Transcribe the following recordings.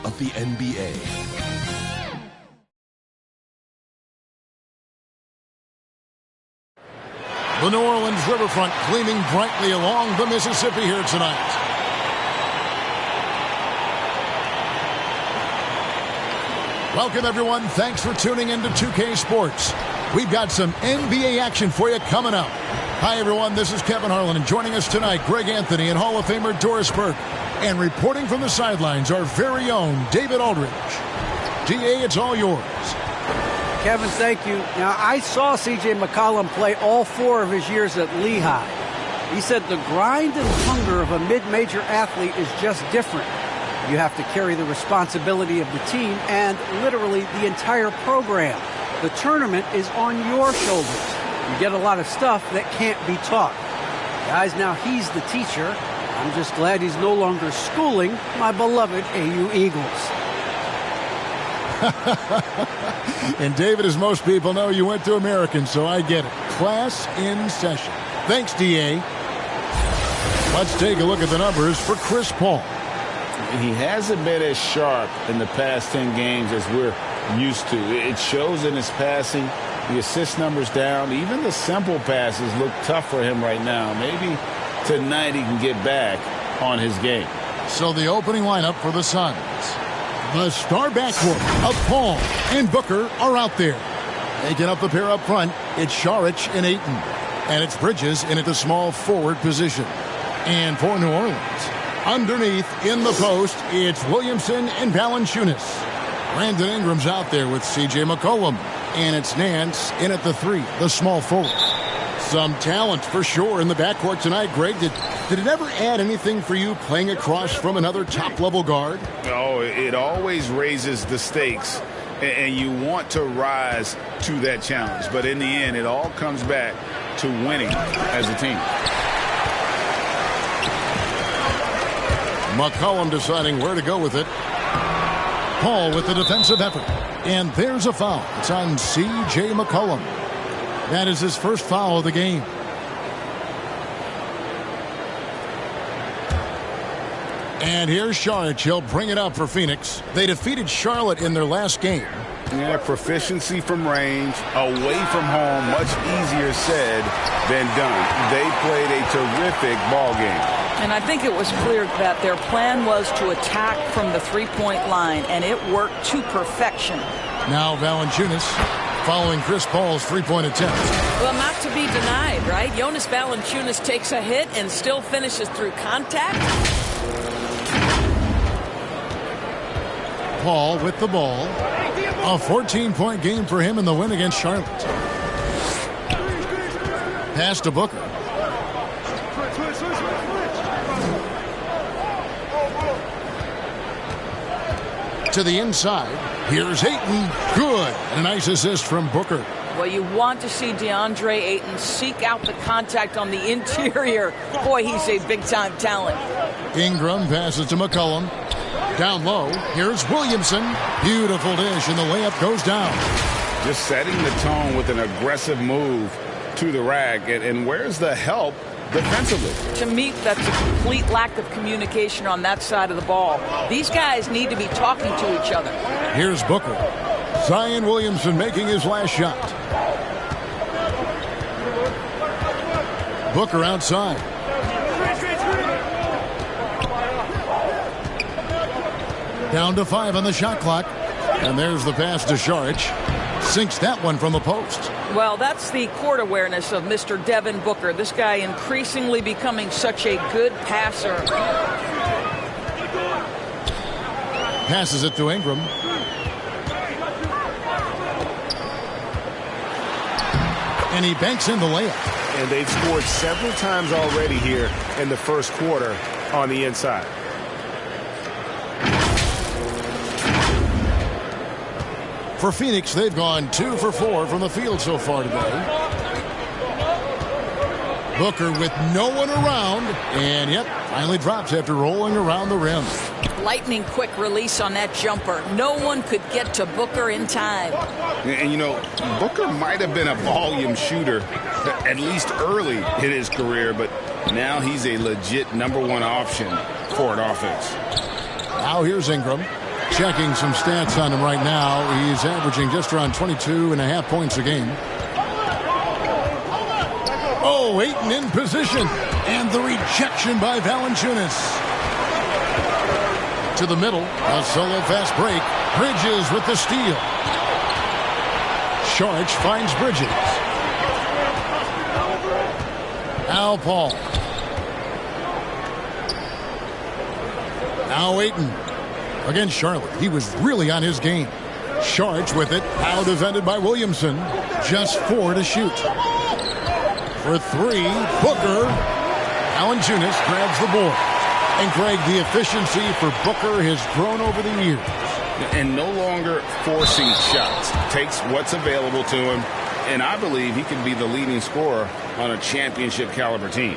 of the NBA. The New Orleans riverfront gleaming brightly along the Mississippi here tonight. Welcome, everyone. Thanks for tuning in to 2K Sports. We've got some NBA action for you coming up. Hi, everyone. This is Kevin Harlan, and joining us tonight, Greg Anthony and Hall of Famer Doris Burke. And reporting from the sidelines, our very own David Aldridge. DA, it's all yours. Kevin, thank you. Now, I saw C.J. McCollum play all 4 of his years at Lehigh. He said the grind and hunger of a mid-major athlete is just different. You have to carry the responsibility of the team and literally the entire program. The tournament is on your shoulders. You get a lot of stuff that can't be taught. Guys, now he's the teacher. I'm just glad he's no longer schooling my beloved AU Eagles. And David, as most people know, you went to American, so I get it. Class in session. Thanks, DA. Let's take a look at the numbers for Chris Paul. He hasn't been as sharp in the past 10 games as we're used to. It shows in his passing. The assist numbers down. Even the simple passes look tough for him right now. Maybe tonight he can get back on his game. So the opening lineup for the Suns. The star backcourt of Paul and Booker are out there. Taking up the pair up front, it's Saric and Ayton. And it's Bridges in at the small forward position. And for New Orleans, underneath in the post, it's Williamson and Valanciunas. Brandon Ingram's out there with C.J. McCollum. And it's Nance in at the 3, the small forward. Some talent for sure in the backcourt tonight, Greg. Did it ever add anything for you playing across from another top-level guard? Oh, it always raises the stakes, and you want to rise to that challenge. But in the end, it all comes back to winning as a team. McCollum deciding where to go with it. Paul with the defensive effort. And there's a foul. It's on C.J. McCollum. That is his first foul of the game. And here's Saric. He'll bring it up for Phoenix. They defeated Charlotte in their last game. Yeah, proficiency from range, away from home, much easier said than done. They played a terrific ball game. And I think it was clear that their plan was to attack from the three-point line, and it worked to perfection. Now Valanciunas following Chris Paul's three-point attempt. Well, not to be denied, right? Jonas Valanciunas takes a hit and still finishes through contact. Paul with the ball. A 14-point game for him in the win against Charlotte. Pass to Booker. To the inside. Here's Ayton. Good. And a nice assist from Booker. Well, you want to see DeAndre Ayton seek out the contact on the interior. Boy, he's a big-time talent. Ingram passes to McCollum. Down low. Here's Williamson. Beautiful dish, and the layup goes down. Just setting the tone with an aggressive move to the rack. And where's the help defensively? To me, that's a complete lack of communication on that side of the ball. These guys need to be talking to each other. Here's Booker. Zion Williamson making his last shot. Booker outside. Down to 5 on the shot clock. And there's the pass to Saric. Sinks that one from the post. Well, that's the court awareness of Mr. Devin Booker. This guy increasingly becoming such a good passer. Passes it to Ingram. And he banks in the layup. And they've scored several times already here in the first quarter on the inside. For Phoenix, they've gone 2 for 4 from the field so far today. Booker with no one around. And, yep, finally drops after rolling around the rim. Lightning quick release on that jumper. No one could get to Booker in time. And, you know, Booker might have been a volume shooter, at least early in his career, but now he's a legit #1 option for an offense. Now here's Ingram. Checking some stats on him right now. He's averaging just around 22.5 points a game. Oh, Ayton in position. And the rejection by Valanciunas. To the middle. A solo fast break. Bridges with the steal. Saric finds Bridges. Now Paul. Now Ayton. Against Charlotte, he was really on his game. Saric with it. Now defended by Williamson. Just 4 to shoot. For 3, Booker. Valanciunas grabs the board. And Greg, the efficiency for Booker has grown over the years. And no longer forcing shots. Takes what's available to him. And I believe he can be the leading scorer on a championship caliber team.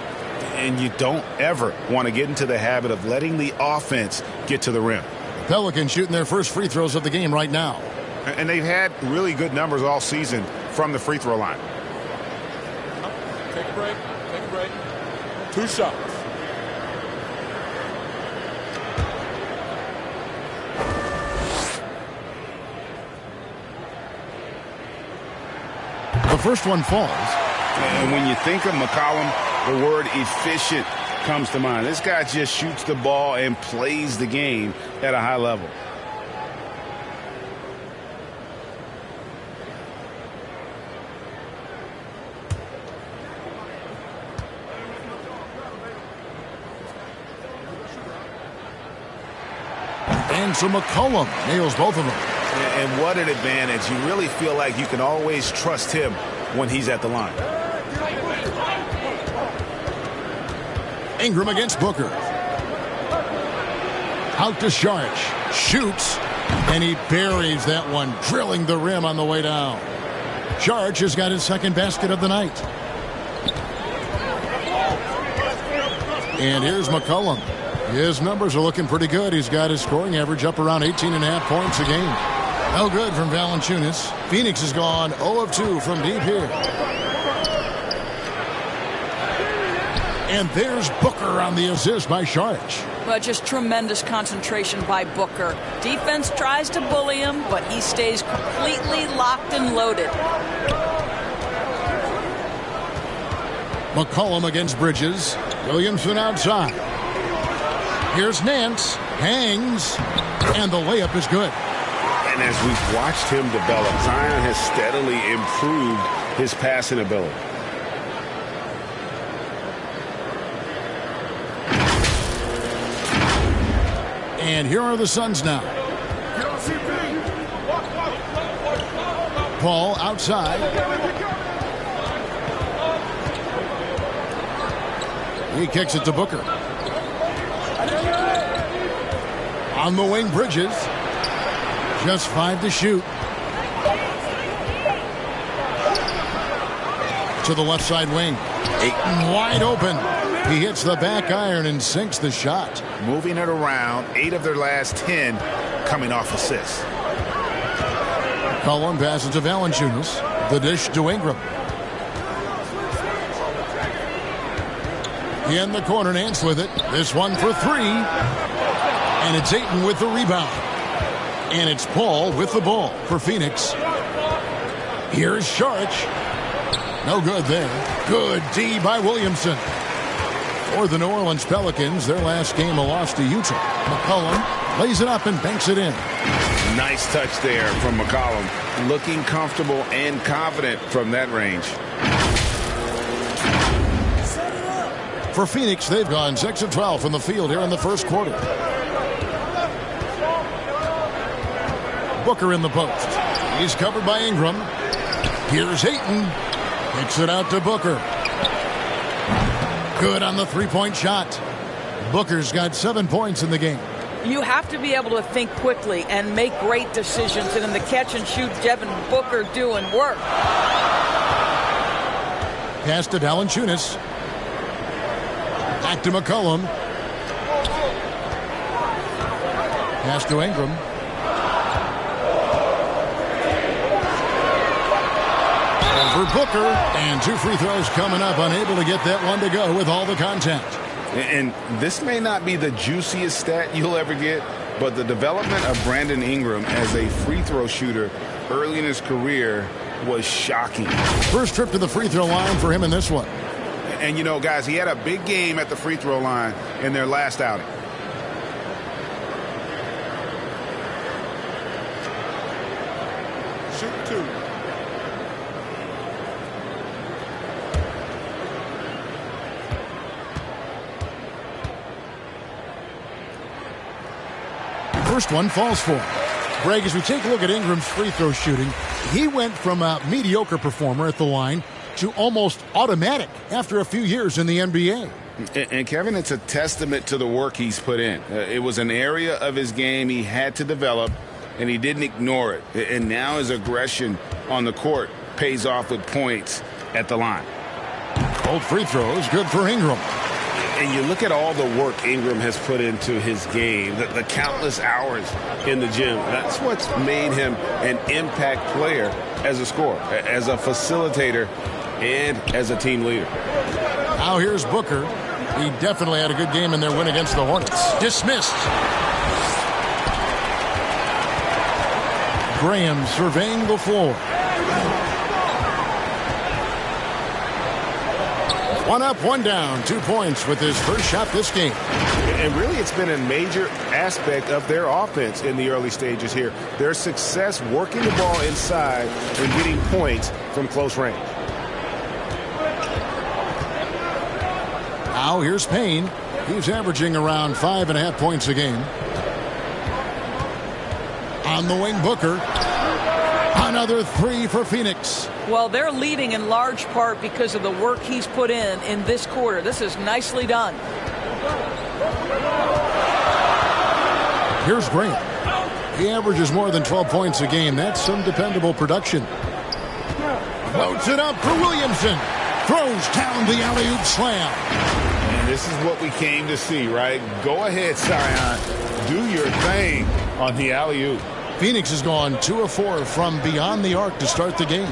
And you don't ever want to get into the habit of letting the offense get to the rim. Pelicans shooting their first free throws of the game right now. And they've had really good numbers all season from the free throw line. Take a break. Take a break. 2 shots. The first one falls. And when you think of McCollum, the word efficient comes to mind. This guy just shoots the ball and plays the game at a high level. And so McCollum nails both of them. And what an advantage. You really feel like you can always trust him when he's at the line. Ingram against Booker. Out to Saric. Shoots. And he buries that one, drilling the rim on the way down. Saric has got his second basket of the night. And here's McCollum. His numbers are looking pretty good. He's got his scoring average up around 18.5 points a game. No good from Valanciunas. Phoenix has gone 0 of 2 from deep here. And there's Booker on the assist by Saric. But just tremendous concentration by Booker. Defense tries to bully him, but he stays completely locked and loaded. McCollum against Bridges. Williamson outside. Here's Nance. Hangs. And the layup is good. And as we've watched him develop, Zion has steadily improved his passing ability. And here are the Suns now. Paul outside. He kicks it to Booker. On the wing, Bridges. Just 5 to shoot. To the left side wing. Ayton wide open. He hits the back iron and sinks the shot. Moving it around, 8 of their last 10 coming off assists. Collin passes to Valanciunas. The dish to Ingram. In the corner, Nance with it. This one for 3. And it's Ayton with the rebound. And it's Paul with the ball for Phoenix. Here's Saric. No good there. Good D by Williamson. For the New Orleans Pelicans, their last game a loss to Utah. McCollum lays it up and banks it in. Nice touch there from McCollum. Looking comfortable and confident from that range. For Phoenix, they've gone 6 of 12 from the field here in the first quarter. Booker in the post. He's covered by Ingram. Here's Ayton. Kicks it out to Booker. Good on the three-point shot. Booker's got 7 points in the game. You have to be able to think quickly and make great decisions. And in the catch and shoot, Devin Booker doing work. Pass to Valanciunas. Back to McCollum. Pass to Ingram. For Booker, and 2 free throws coming up, unable to get that one to go with all the contact. And this may not be the juiciest stat you'll ever get, but the development of Brandon Ingram as a free throw shooter early in his career was shocking. First trip to the free throw line for him in this one. And, you know, guys, he had a big game at the free throw line in their last outing. Shoot 2. First one falls for him. Greg, as we take a look at Ingram's free throw shooting, he went from a mediocre performer at the line to almost automatic after a few years in the NBA. And Kevin, it's a testament to the work he's put in. It was an area of his game he had to develop, and he didn't ignore it. And now his aggression on the court pays off with points at the line. Cold free throws, good for Ingram. And you look at all the work Ingram has put into his game, the countless hours in the gym. That's what's made him an impact player as a scorer, as a facilitator, and as a team leader. Now here's Booker. He definitely had a good game in their win against the Hornets. Dismissed. Graham surveying the floor. One up, one down, 2 points with his first shot this game. And really, it's been a major aspect of their offense in the early stages here. Their success working the ball inside and getting points from close range. Now here's Payne. He's averaging around 5.5 points a game. On the wing, Booker. Another three for Phoenix. Well, they're leading in large part because of the work he's put in this quarter. This is nicely done. Here's Graham. He averages more than 12 points a game. That's some dependable production. Floats it up for Williamson. Throws down the alley-oop slam. And this is what we came to see, right? Go ahead, Zion. Do your thing on the alley-oop. Phoenix has gone 2 of 4 from beyond the arc to start the game.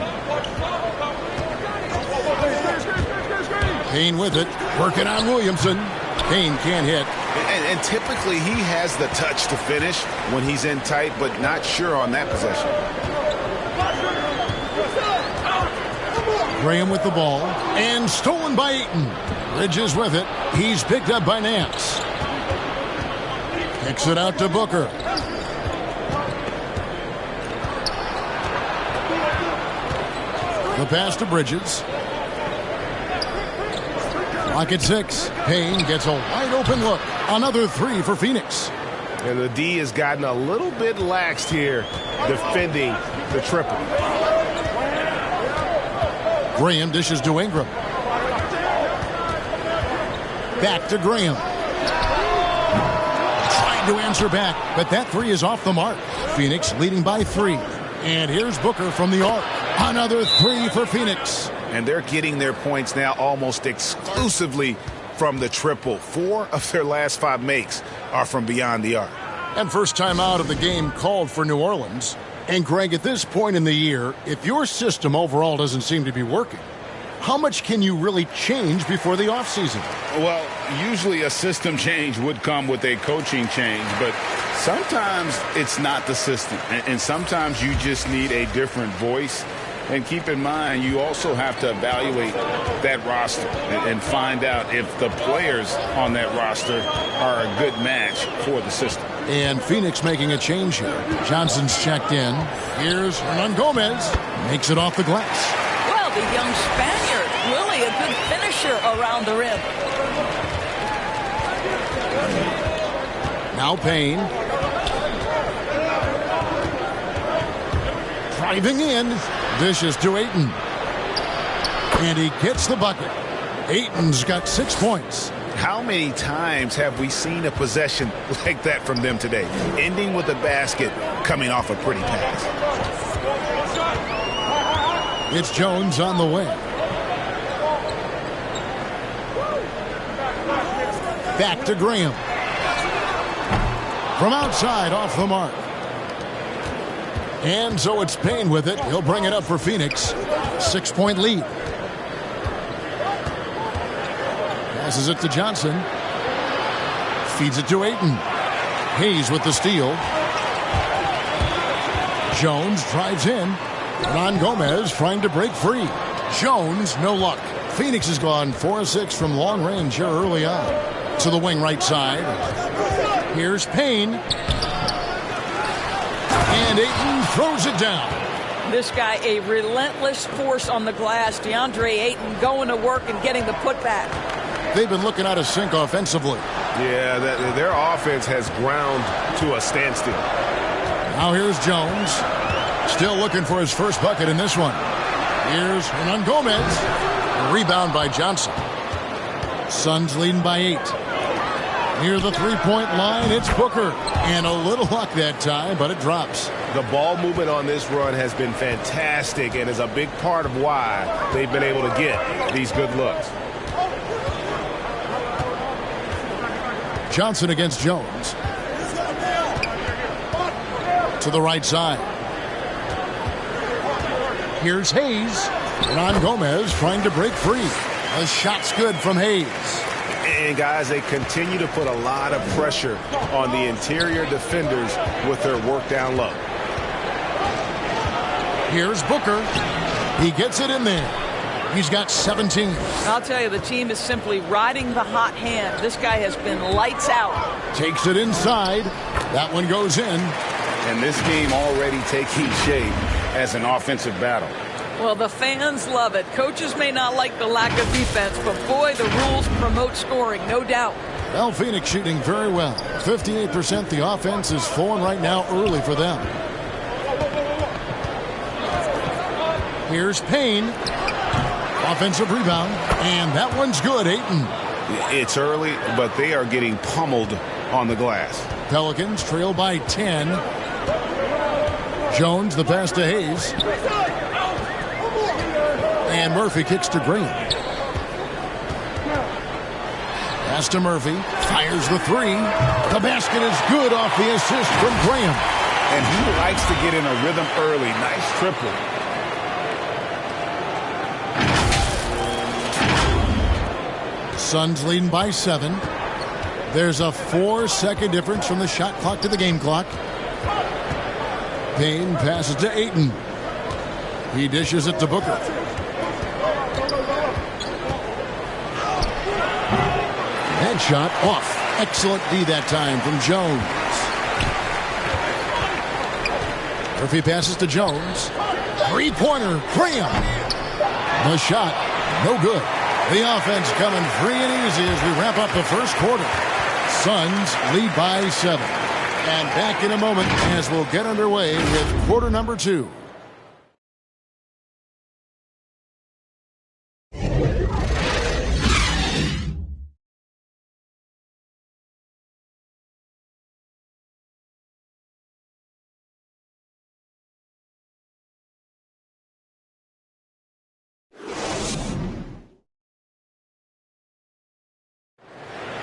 Payne with it, working on Williamson. Payne can't hit. And typically he has the touch to finish when he's in tight, but not sure on that possession. Graham with the ball, and stolen by Ayton. Bridges with it. He's picked up by Nance. Kicks it out to Booker. The pass to Bridges. Clock at 6. Payne gets a wide open look. Another three for Phoenix. And the D has gotten a little bit laxed here defending the triple. Graham dishes to Ingram. Back to Graham. Trying to answer back, but that three is off the mark. Phoenix leading by 3. And here's Booker from the arc. Another three for Phoenix. And they're getting their points now almost exclusively from the triple. 4 of their last 5 makes are from beyond the arc. And first time out of the game called for New Orleans. And Greg, at this point in the year, if your system overall doesn't seem to be working, how much can you really change before the offseason? Well, usually a system change would come with a coaching change, but sometimes it's not the system. And sometimes you just need a different voice. And keep in mind, you also have to evaluate that roster and find out if the players on that roster are a good match for the system. And Phoenix making a change here. Johnson's checked in. Here's Hernan Gomez. Makes it off the glass. Well, the young Spaniard, really a good finisher around the rim. Now Payne. Driving in. Dishes to Ayton. And he gets the bucket. Ayton's got 6 points. How many times have we seen a possession like that from them today? Ending with a basket, coming off a pretty pass. It's Jones on the wing. Back to Graham. From outside, off the mark. And so it's Payne with it. He'll bring it up for Phoenix. 6-point lead. Passes it to Johnson. Feeds it to Ayton. Hayes with the steal. Jones drives in. Ron Gomez trying to break free. Jones, no luck. Phoenix has gone 4 of 6 from long range here early on. To the wing right side. Here's Payne. And Ayton throws it down. This guy, a relentless force on the glass. DeAndre Ayton going to work and getting the putback. They've been looking out of sync offensively. Yeah, their offense has ground to a standstill. Now here's Jones. Still looking for his first bucket in this one. Here's Hernan Gomez. A rebound by Johnson. Suns leading by 8. Near the three-point line, it's Booker. And a little luck that time, but it drops. The ball movement on this run has been fantastic and is a big part of why they've been able to get these good looks. Johnson against Jones. To the right side. Here's Hayes. Ron Gomez trying to break free. A shot's good from Hayes. And, guys, they continue to put a lot of pressure on the interior defenders with their work down low. Here's Booker. He gets it in there. He's got 17. I'll tell you, the team is simply riding the hot hand. This guy has been lights out. Takes it inside. That one goes in. And this game already taking shape as an offensive battle. Well, the fans love it. Coaches may not like the lack of defense, but boy, the rules promote scoring, no doubt. Well, Phoenix shooting very well. 58% the offense is flowing right now early for them. Here's Payne. Offensive rebound, and that one's good, Ayton. It's early, but they are getting pummeled on the glass. Pelicans trail by 10. Jones, the pass to Hayes. And Murphy kicks to Green. Pass to Murphy. Fires the three. The basket is good off the assist from Graham. And he likes to get in a rhythm early. Nice triple. Suns leading by 7. There's a 4-second difference from the shot clock to the game clock. Payne passes to Ayton. He dishes it to Booker. Headshot off. Excellent D that time from Jones. Murphy passes to Jones. Three-pointer. Graham. The shot. No good. The offense coming free and easy as we wrap up the first quarter. Suns lead by 7. And back in a moment as we'll get underway with quarter number 2.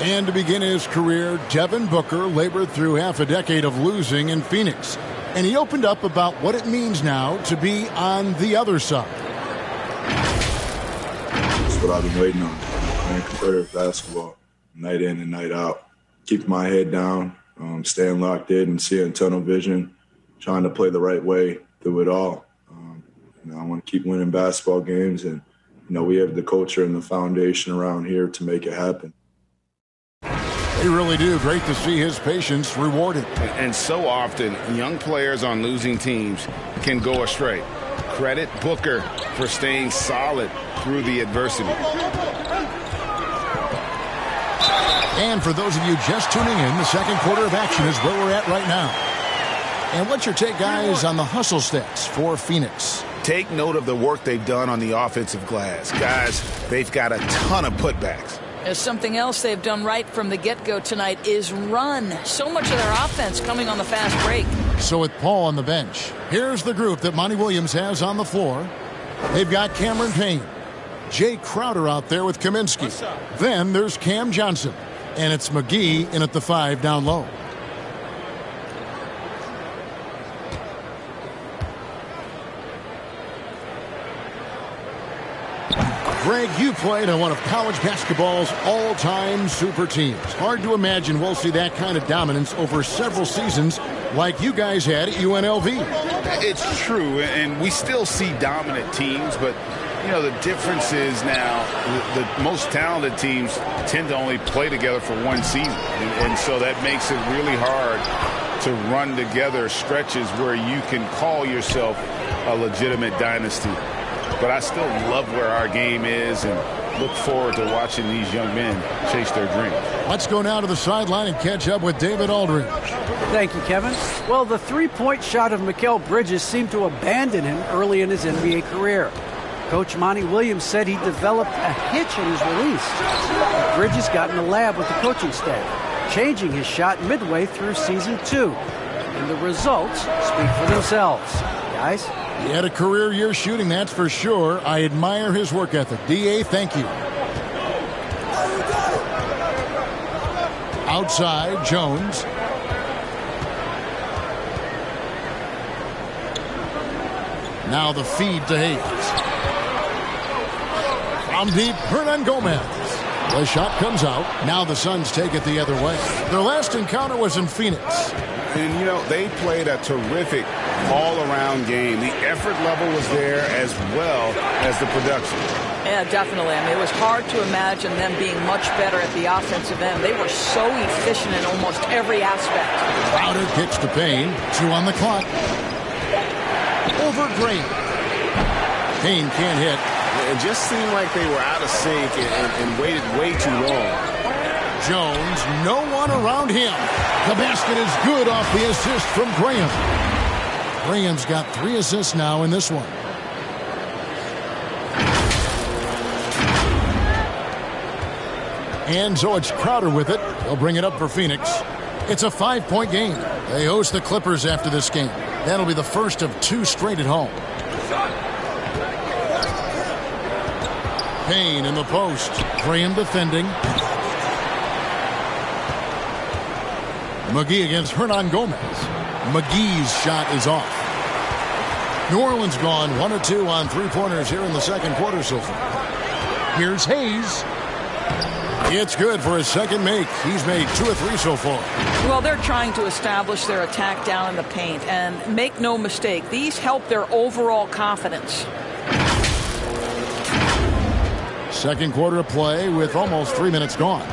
And to begin his career, Devin Booker labored through half a decade of losing in Phoenix. And he opened up about what it means now to be on the other side. That's what I've been waiting on. Playing competitive basketball, night in and night out. Keeping my head down, staying locked in and seeing tunnel vision, trying to play the right way through it all. I want to keep winning basketball games, and we have the culture and the foundation around here to make it happen. They really do. Great to see his patience rewarded. And so often, young players on losing teams can go astray. Credit Booker for staying solid through the adversity. And for those of you just tuning in, the second quarter of action is where we're at right now. And what's your take, guys, on the hustle stats for Phoenix? Take note of the work they've done on the offensive glass. Guys, they've got a ton of putbacks. There's something else they've done right from the get-go tonight is run. So much of their offense coming on the fast break. So with Paul on the bench, here's the group that Monty Williams has on the floor. They've got Cameron Payne, Jay Crowder out there with Kaminsky. Then there's Cam Johnson, and it's McGee in at the 5 down low. Greg, you played on one of college basketball's all-time super teams. Hard to imagine we'll see that kind of dominance over several seasons like you guys had at UNLV. It's true, and we still see dominant teams, but you know, the difference is now the most talented teams tend to only play together for one season. And so that makes it really hard to run together stretches where you can call yourself a legitimate dynasty. But I still love where our game is and look forward to watching these young men chase their dreams. Let's go now to the sideline and catch up with David Aldridge. Thank you, Kevin. Well, the three-point shot of Mikal Bridges seemed to abandon him early in his NBA career. Coach Monty Williams said he developed a hitch in his release. Bridges got in the lab with the coaching staff, changing his shot midway through season 2. And the results speak for themselves. Guys? He had a career year shooting, that's for sure. I admire his work ethic. D.A., thank you. Outside, Jones. Now the feed to Hayes. From deep, Hernan Gomez. The shot comes out. Now the Suns take it the other way. Their last encounter was in Phoenix. And, you know, they played a terrific all-around game. The effort level was there as well as the production. Yeah, definitely. I mean, it was hard to imagine them being much better at the offensive end. They were so efficient in almost every aspect. Crowder kicks to Payne. 2 on the clock. Over Green. Payne can't hit. It just seemed like they were out of sync and waited way too long. Jones, no one around him. The basket is good off the assist from Graham. Graham's got 3 assists now in this one. And so it's Crowder with it. He'll bring it up for Phoenix. It's a 5-point game. They host the Clippers after this game. That'll be the first of 2 straight at home. Payne in the post. Graham defending. McGee against Hernan Gomez. McGee's shot is off. New Orleans gone 1 of 2 on 3-pointers here in the second quarter so far. Here's Hayes. It's good for his second make. He's made 2 of 3 so far. Well, they're trying to establish their attack down in the paint. And make no mistake, these help their overall confidence. Second quarter of play with almost 3 minutes gone.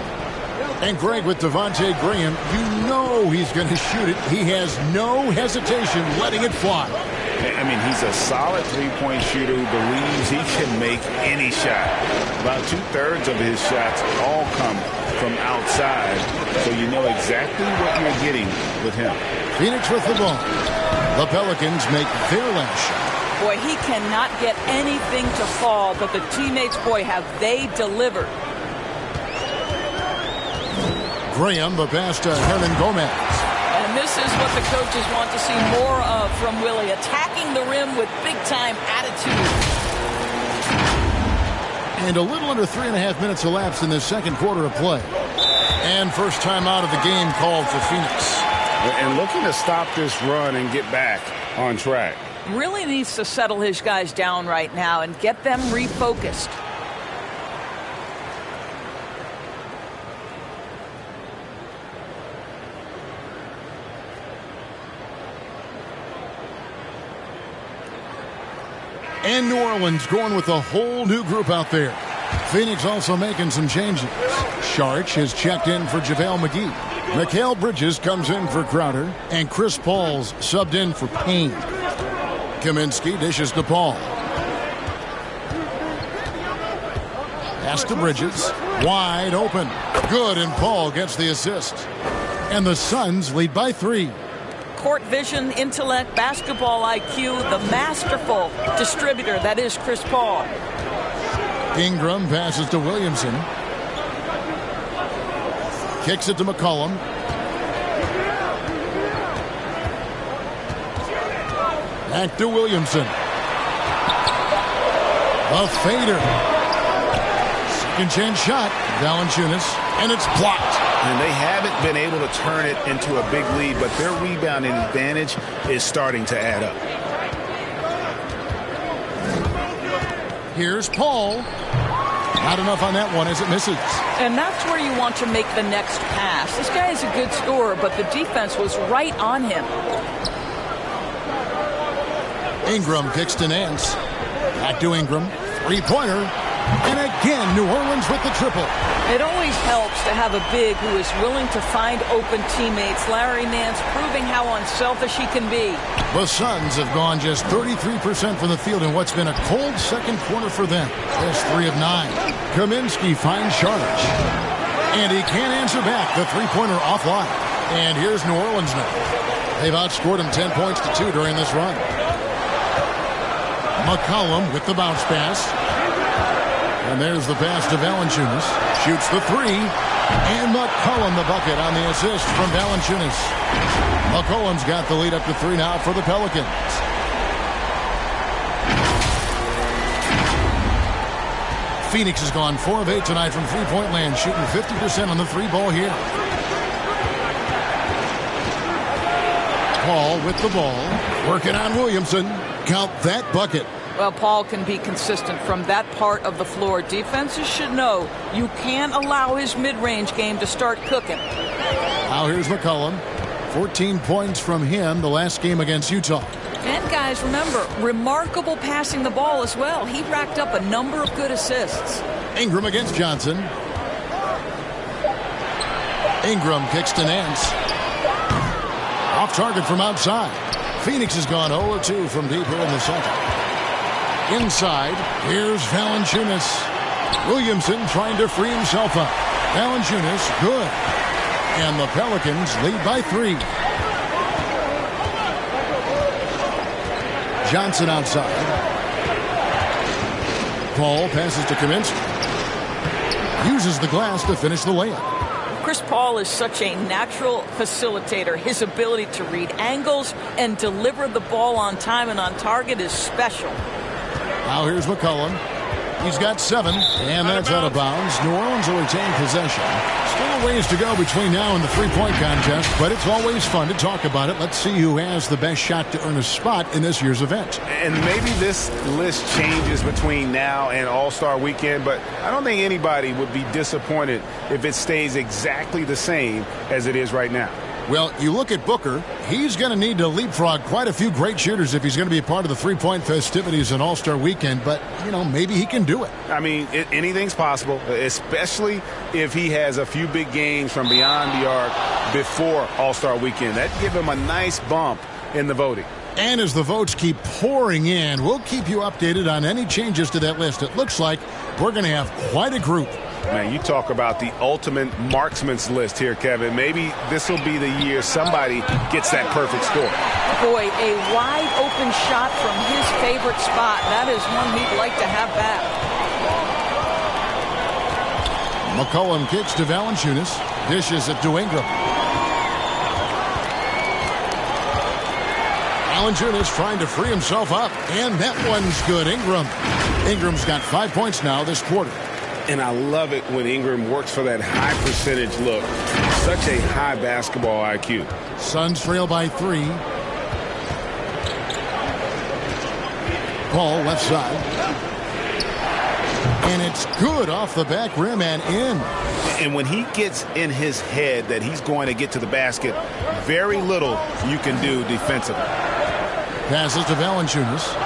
And Greg with Devontae Graham, you know he's going to shoot it. He has no hesitation letting it fly. I mean, he's a solid three-point shooter who believes he can make any shot. About 2/3 of his shots all come from outside, so you know exactly what you're getting with him. Phoenix with the ball. The Pelicans make their last shot. Boy, he cannot get anything to fall, but the teammates, boy, have they delivered. Graham, the pass to Hernan Gomez. And this is what the coaches want to see more of from Willie, attacking the rim with big-time attitude. And a little under 3.5 minutes elapsed in this second quarter of play. And first time out of the game called for Phoenix. And looking to stop this run and get back on track. Really needs to settle his guys down right now and get them refocused. And New Orleans going with a whole new group out there. Phoenix also making some changes. Sharch has checked in for JaVale McGee. Mikal Bridges comes in for Crowder. And Chris Paul's subbed in for Payne. Kaminsky dishes to Paul. Pass to Bridges. Wide open. Good, and Paul gets the assist. And the Suns lead by 3. Court vision, intellect, basketball IQ, the masterful distributor that is Chris Paul. Ingram passes to Williamson. Kicks it to McCollum. Back to Williamson. A fader. Second chance shot. Valanciunas. And it's blocked. And they haven't been able to turn it into a big lead, but their rebounding advantage is starting to add up. Here's Paul. Not enough on that one as it misses. And that's where you want to make the next pass. This guy is a good scorer, but the defense was right on him. Ingram kicks to Nance. Back to Ingram. Three-pointer. And again, New Orleans with the triple. It always helps to have a big who is willing to find open teammates. Larry Nance proving how unselfish he can be. The Suns have gone just 33% from the field in what's been a cold second quarter for them. That's 3 of 9. Kaminsky finds Sharlich. And he can't answer back. The three-pointer offline. And here's New Orleans now. They've outscored him 10 points to 2 during this run. McCollum with the bounce pass. And there's the pass to Valanciunas. Shoots the three. And McCollum the bucket on the assist from Valanciunas. McCollum's got the lead up to 3 now for the Pelicans. Phoenix has gone 4 of 8 tonight from three-point land, shooting 50% on the three ball here. Paul with the ball. Working on Williamson. Count that bucket. Well, Paul can be consistent from that part of the floor. Defenses should know you can't allow his mid-range game to start cooking. Now here's McCollum. 14 points from him the last game against Utah. And guys, remember, remarkable passing the ball as well. He racked up a number of good assists. Ingram against Johnson. Ingram kicks to Nance. Off target from outside. Phoenix has gone 0-2 from deep here in the center. Inside, here's Valanciunas. Williamson trying to free himself up. Valanciunas, good. And the Pelicans lead by 3. Johnson outside. Paul passes to Kaminsky. Uses the glass to finish the layup. Chris Paul is such a natural facilitator. His ability to read angles and deliver the ball on time and on target is special. Now here's McCollum. He's got 7, and that's out of bounds. New Orleans will retain possession. Still a ways to go between now and the three-point contest, but it's always fun to talk about it. Let's see who has the best shot to earn a spot in this year's event. And maybe this list changes between now and All-Star Weekend, but I don't think anybody would be disappointed if it stays exactly the same as it is right now. Well, you look at Booker, he's going to need to leapfrog quite a few great shooters if he's going to be a part of the three-point festivities in All-Star Weekend, but, maybe he can do it. I mean, anything's possible, especially if he has a few big games from beyond the arc before All-Star Weekend. That'd give him a nice bump in the voting. And as the votes keep pouring in, we'll keep you updated on any changes to that list. It looks like we're going to have quite a group. Man, you talk about the ultimate marksman's list here, Kevin. Maybe this will be the year somebody gets that perfect score. Boy, a wide open shot from his favorite spot. That is one he'd like to have back. McCollum kicks to Valanciunas. Dishes it to Ingram. Valanciunas trying to free himself up. And that one's good. Ingram's got 5 points now this quarter. And I love it when Ingram works for that high percentage look. Such a high basketball IQ. Suns trail by 3. Paul left side. And it's good off the back rim and in. And when he gets in his head that he's going to get to the basket, very little you can do defensively. Passes to Valanciunas.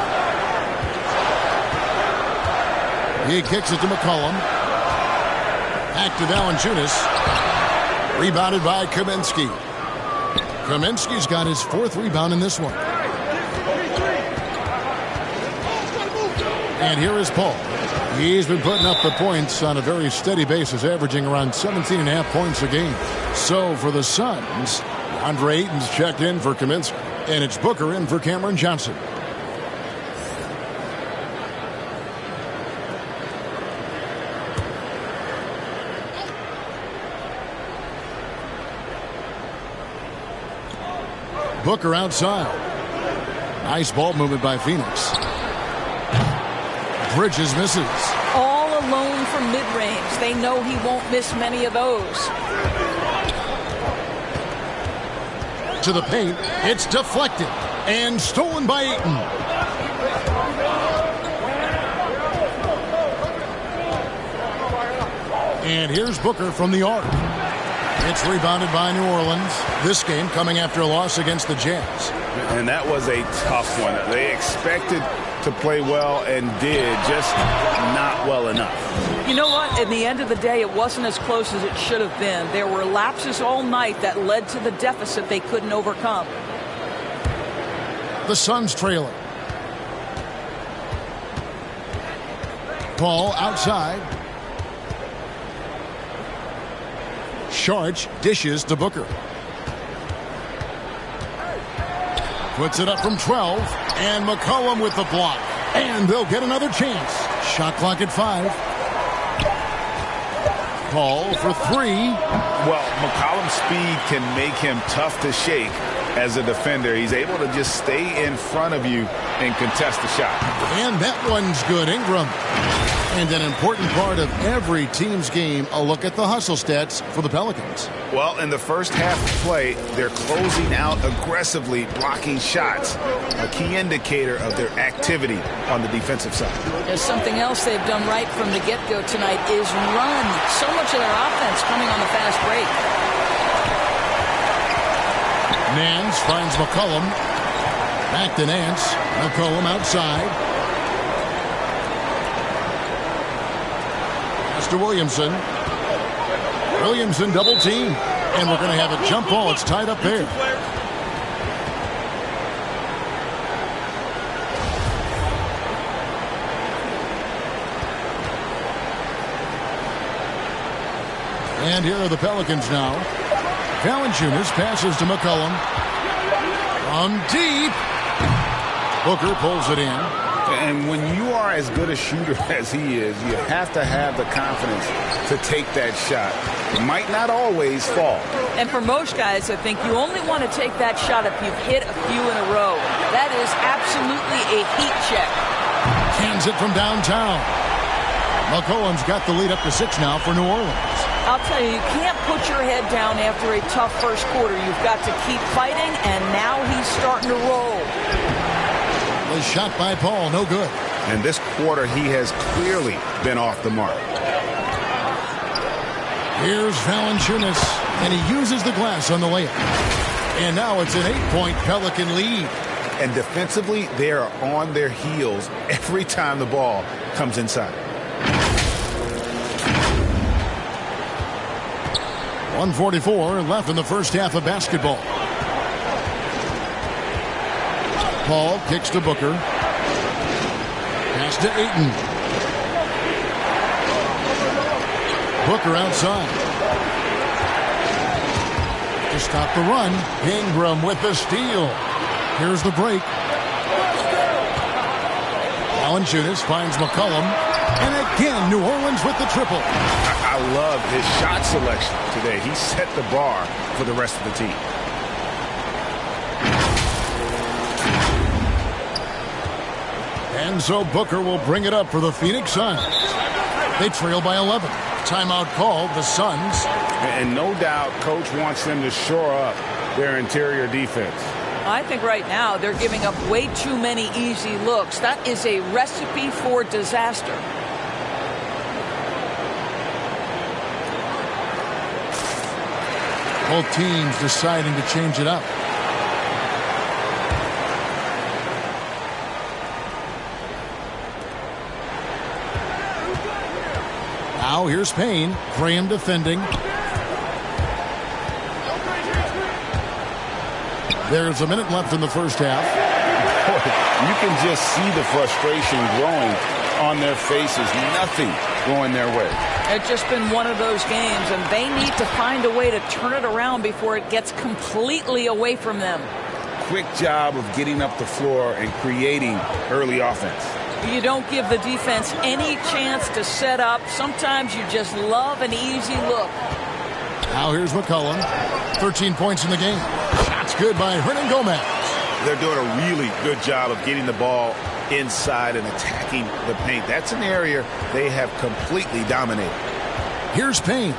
He kicks it to McCollum. Back to Valanciunas. Rebounded by Kaminsky. Kaminsky's got his 4th rebound in this one. And here is Paul. He's been putting up the points on a very steady basis, averaging around 17.5 points a game. So for the Suns, Andre Ayton's checked in for Kaminsky. And it's Booker in for Cameron Johnson. Booker outside. Nice ball movement by Phoenix. Bridges misses. All alone from mid-range. They know he won't miss many of those. To the paint. It's deflected. And stolen by Ayton. And here's Booker from the arc. It's rebounded by New Orleans. This game coming after a loss against the Jazz. And that was a tough one. They expected to play well and did, just not well enough. You know what? In the end of the day, it wasn't as close as it should have been. There were lapses all night that led to the deficit they couldn't overcome. The Suns trailing. Ball outside. Sharch dishes to Booker. Puts it up from 12. And McCollum with the block. And they'll get another chance. Shot clock at 5. Paul for 3. Well, McCollum's speed can make him tough to shake as a defender. He's able to just stay in front of you and contest the shot. And that one's good. Ingram. And an important part of every team's game, a look at the hustle stats for the Pelicans. Well, in the first half of play, they're closing out aggressively, blocking shots, a key indicator of their activity on the defensive side. There's something else they've done right from the get-go tonight is run. So much of their offense coming on the fast break. Nance finds McCollum. Back to Nance. McCollum outside. To Williamson. Williamson double team. And we're going to have a jump ball. It's tied up there. And here are the Pelicans now. Valanciunas passes to McCollum. From deep. Booker pulls it in. And when you are as good a shooter as he is, you have to have the confidence to take that shot. It might not always fall. And for most guys, I think you only want to take that shot if you've hit a few in a row. That is absolutely a heat check. Cans it from downtown. McCollum's got the lead up to 6 now for New Orleans. I'll tell you, you can't put your head down after a tough first quarter. You've got to keep fighting, and now he's starting to roll. The shot by Paul, no good. And this quarter, he has clearly been off the mark. Here's Valanciunas, and he uses the glass on the layup. And now it's an 8-point Pelican lead. And defensively, they are on their heels every time the ball comes inside. 1:44 left in the first half of basketball. Paul kicks to Booker. Pass to Ayton. Booker outside. To stop the run, Ingram with the steal. Here's the break. Valanciunas finds McCollum. And again, New Orleans with the triple. I love his shot selection today. He set the bar for the rest of the team. And so Booker will bring it up for the Phoenix Suns. They trail by 11. Timeout called, the Suns. And no doubt, Coach wants them to shore up their interior defense. I think right now they're giving up way too many easy looks. That is a recipe for disaster. Both teams deciding to change it up. Now here's Payne. Graham defending. There's a minute left in the first half. You can just see the frustration growing on their faces. Nothing going their way. It's just been one of those games, and they need to find a way to turn it around before it gets completely away from them. Quick job of getting up the floor and creating early offense. You don't give the defense any chance to set up. Sometimes you just love an easy look. Now here's McCollum. 13 points in the game. Shots good by Hernan Gomez. They're doing a really good job of getting the ball inside and attacking the paint. That's an area they have completely dominated. Here's Payne.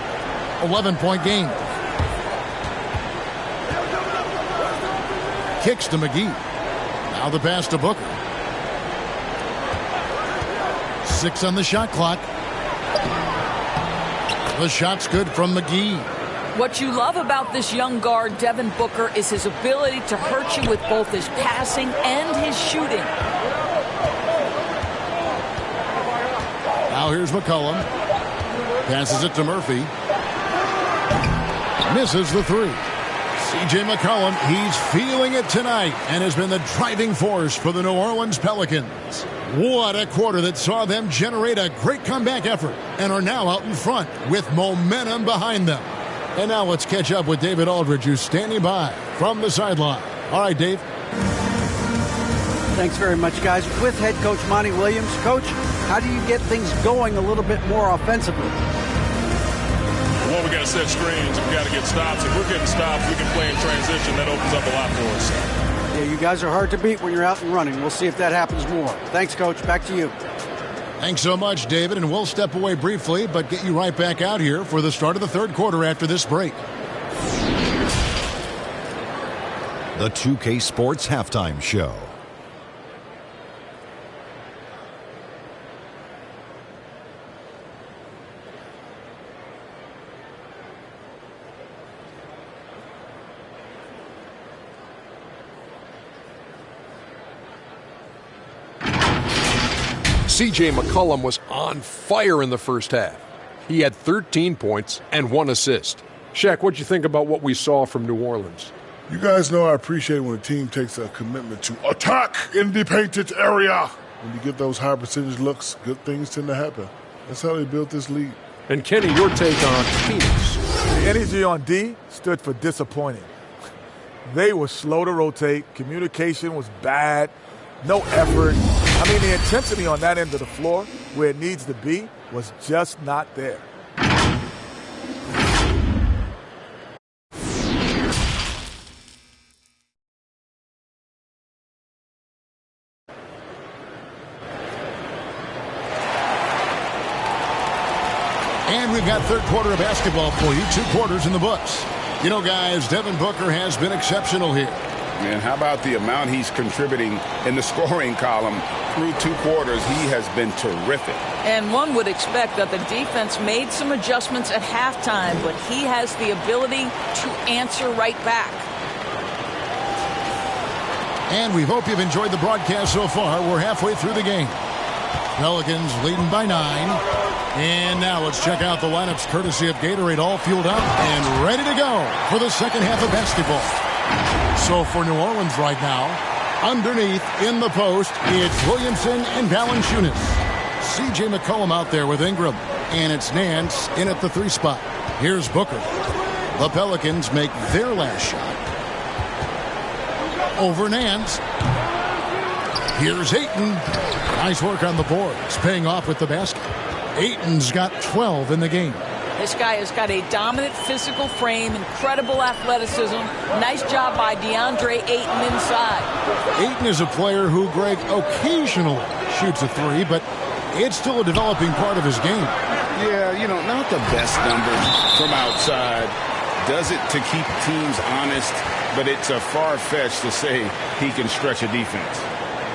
11-point game. Kicks to McGee. Now the pass to Booker. 6 on the shot clock. The shot's good from McGee. What you love about this young guard, Devin Booker, is his ability to hurt you with both his passing and his shooting. Now here's McCollum. Passes it to Murphy. Misses the three. C.J. McCollum, he's feeling it tonight and has been the driving force for the New Orleans Pelicans. What a quarter that saw them generate a great comeback effort and are now out in front with momentum behind them. And now let's catch up with David Aldridge, who's standing by from the sideline. All right, Dave. Thanks very much, guys. With head coach Monty Williams. Coach, how do you get things going a little bit more offensively? Well, we got to set screens. We got to get stops. If we're getting stops, we can play in transition. That opens up a lot for us. Yeah, you guys are hard to beat when you're out and running. We'll see if that happens more. Thanks, Coach. Back to you. Thanks so much, David, and we'll step away briefly, but get you right back out here for the start of the third quarter after this break. The 2K Sports Halftime Show. C.J. McCollum was on fire in the first half. He had 13 points and 1 assist. Shaq, what'd you think about what we saw from New Orleans? You guys know I appreciate when a team takes a commitment to attack in the painted area. When you get those high percentage looks, good things tend to happen. That's how they built this league. And Kenny, your take on Phoenix. The energy on D stood for disappointing. They were slow to rotate. Communication was bad. No effort. I mean, the intensity on that end of the floor, where it needs to be, was just not there. And we've got third quarter of basketball for you. 2 quarters in the books. You know, guys, Devin Booker has been exceptional here. And how about the amount he's contributing in the scoring column? Through 2 quarters, he has been terrific. And one would expect that the defense made some adjustments at halftime, but he has the ability to answer right back. And we hope you've enjoyed the broadcast so far. We're halfway through the game. Pelicans leading by 9. And now let's check out the lineups courtesy of Gatorade, all fueled up and ready to go for the second half of basketball. So for New Orleans right now, underneath in the post, it's Williamson and Valanciunas. C.J. McCollum out there with Ingram. And it's Nance in at the 3 spot. Here's Booker. The Pelicans make their last shot. Over Nance. Here's Ayton. Nice work on the boards, paying off with the basket. Ayton's got 12 in the game. This guy has got a dominant physical frame, incredible athleticism. Nice job by DeAndre Ayton inside. Ayton is a player who, Greg, occasionally shoots a 3, but it's still a developing part of his game. Yeah, you know, not the best numbers from outside. Does it to keep teams honest, but it's a far-fetched to say he can stretch a defense.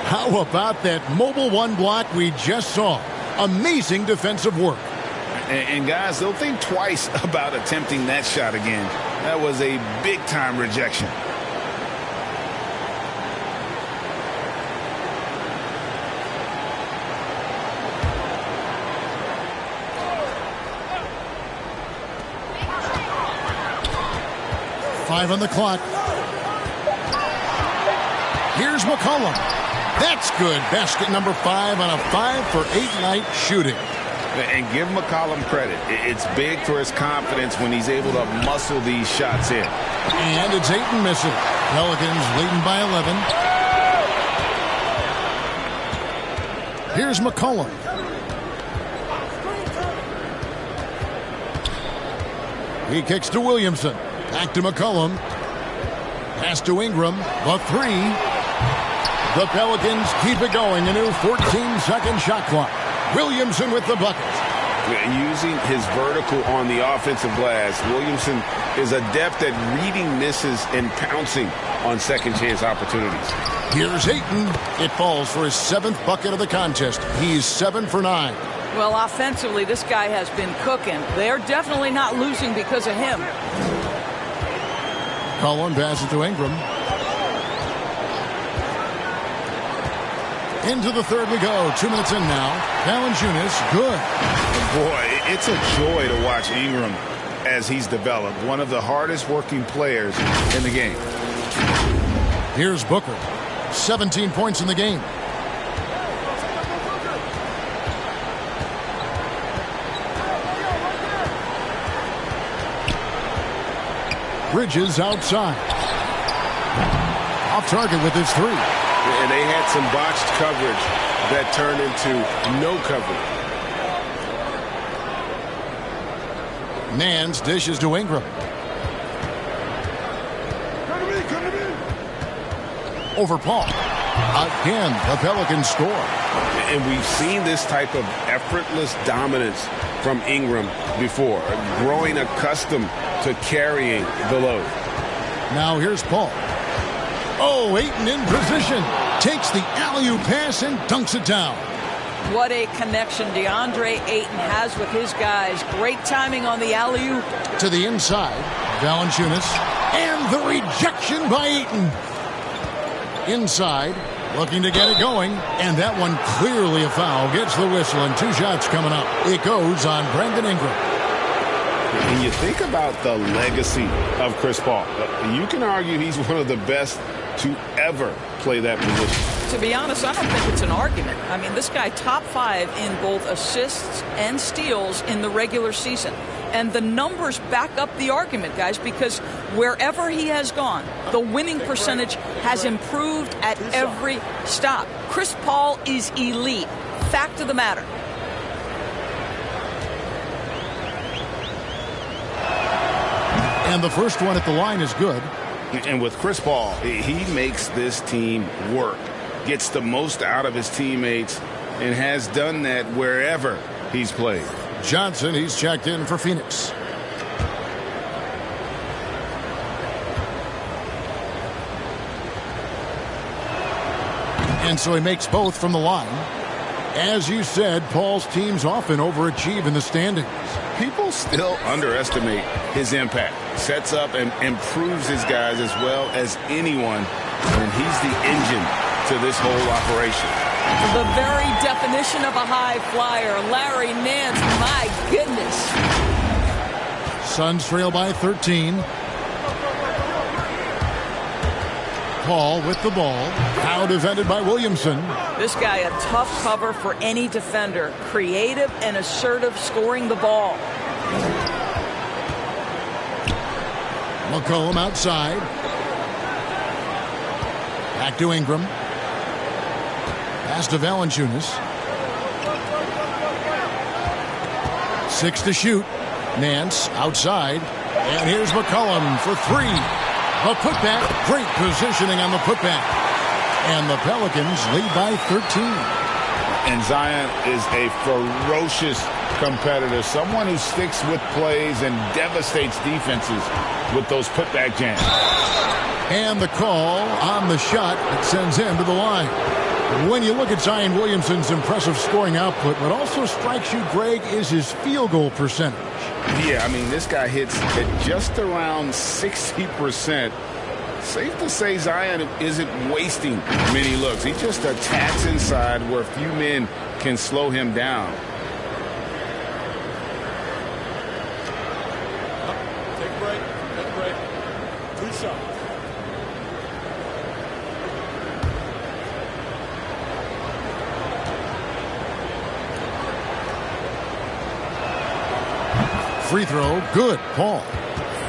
How about that mobile 1 block we just saw? Amazing defensive work. And guys, they'll think twice about attempting that shot again. That was a big-time rejection. Five on the clock. Here's McCollum. That's good. Basket number 5 on a 5-for-8 night shooting. And give McCollum credit. It's big for his confidence when he's able to muscle these shots in. And it's Ayton missing. Pelicans leading by 11. Here's McCollum. He kicks to Williamson. Back to McCollum. Pass to Ingram. The 3. The Pelicans keep it going. A new 14-second shot clock. Williamson with the bucket. Using his vertical on the offensive glass, Williamson is adept at reading misses and pouncing on second-chance opportunities. Here's Ayton. It falls for his 7th bucket of the contest. He's 7 for 9. Well, offensively, this guy has been cooking. They're definitely not losing because of him. Cullen passes to Ingram. Into the third we go. 2 minutes in now. Valanciunas, good. Boy, it's a joy to watch Ingram as he's developed. One of the hardest working players in the game. Here's Booker. 17 points in the game. Bridges outside. Off target with his three. And they had some botched coverage that turned into no coverage. Nance dishes to Ingram. Over Paul. Again, the Pelicans score. And we've seen this type of effortless dominance from Ingram before, growing accustomed to carrying the load. Now here's Paul. Oh, Ayton in position. Takes the alley-oop pass and dunks it down. What a connection DeAndre Ayton has with his guys. Great timing on the alley-oop. To the inside, Valanciunas. And the rejection by Ayton. Inside, looking to get it going. And that one clearly a foul. Gets the whistle and 2 shots coming up. It goes on Brandon Ingram. When you think about the legacy of Chris Paul, you can argue he's one of the best to ever play that position. To be honest, I don't think it's an argument. I mean, this guy top 5 in both assists and steals in the regular season. And the numbers back up the argument, guys, because wherever he has gone, the winning percentage has improved at every stop. Chris Paul is elite. Fact of the matter. And the first one at the line is good. And with Chris Paul, he makes this team work, gets the most out of his teammates, and has done that wherever he's played. Johnson, he's checked in for Phoenix. And so he makes both from the line. As you said, Paul's teams often overachieve in the standings. People still underestimate his impact. Sets up and improves his guys as well as anyone, and he's the engine to this whole operation. The very definition of a high flyer, Larry Nance, my goodness. Suns trail by 13. Paul with the ball. Now defended by Williamson. This guy a tough cover for any defender. Creative and assertive scoring the ball. McCollum outside. Back to Ingram. Pass to Valanciunas. 6 to shoot. Nance outside. And here's McCollum for 3. A putback. Great positioning on the putback. And the Pelicans lead by 13. And Zion is a ferocious competitor. Someone who sticks with plays and devastates defenses with those putback jams. And the call on the shot that sends him to the line. When you look at Zion Williamson's impressive scoring output, what also strikes you, Greg, is his field goal percentage. Yeah, I mean, this guy hits at just around 60%. Safe to say Zion isn't wasting many looks. He just attacks inside where few men can slow him down. Take a break. Take a break. 2 shots. Free throw, good. Paul.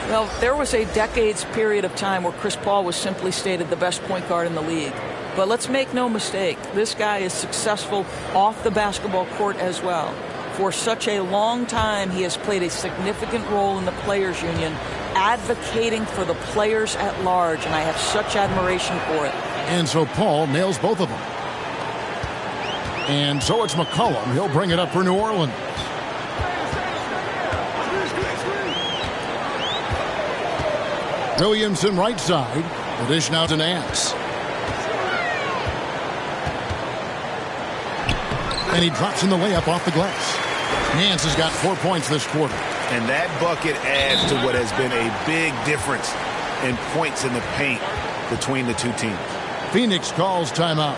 Well, there was a decades period of time where Chris Paul was simply stated the best point guard in the league. But let's make no mistake, this guy is successful off the basketball court as well. For such a long time, he has played a significant role in the Players Union, advocating for the players at large, and I have such admiration for it. And so Paul nails both of them. And so it's McCollum. He'll bring it up for New Orleans. Williamson right side. The dish now to Nance. And he drops in the layup off the glass. Nance has got 4 points this quarter. And that bucket adds to what has been a big difference in points in the paint between the two teams. Phoenix calls timeout.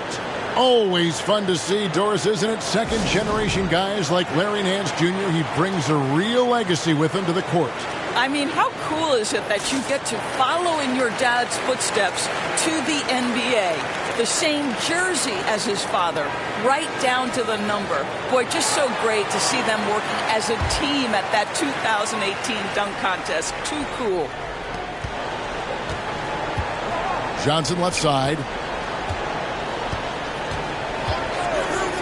Always fun to see, Doris, isn't it? Second-generation guys like Larry Nance Jr., he brings a real legacy with him to the court. I mean, how cool is it that you get to follow in your dad's footsteps to the NBA? The same jersey as his father, right down to the number. Boy, just so great to see them working as a team at that 2018 dunk contest. Too cool. Johnson left side.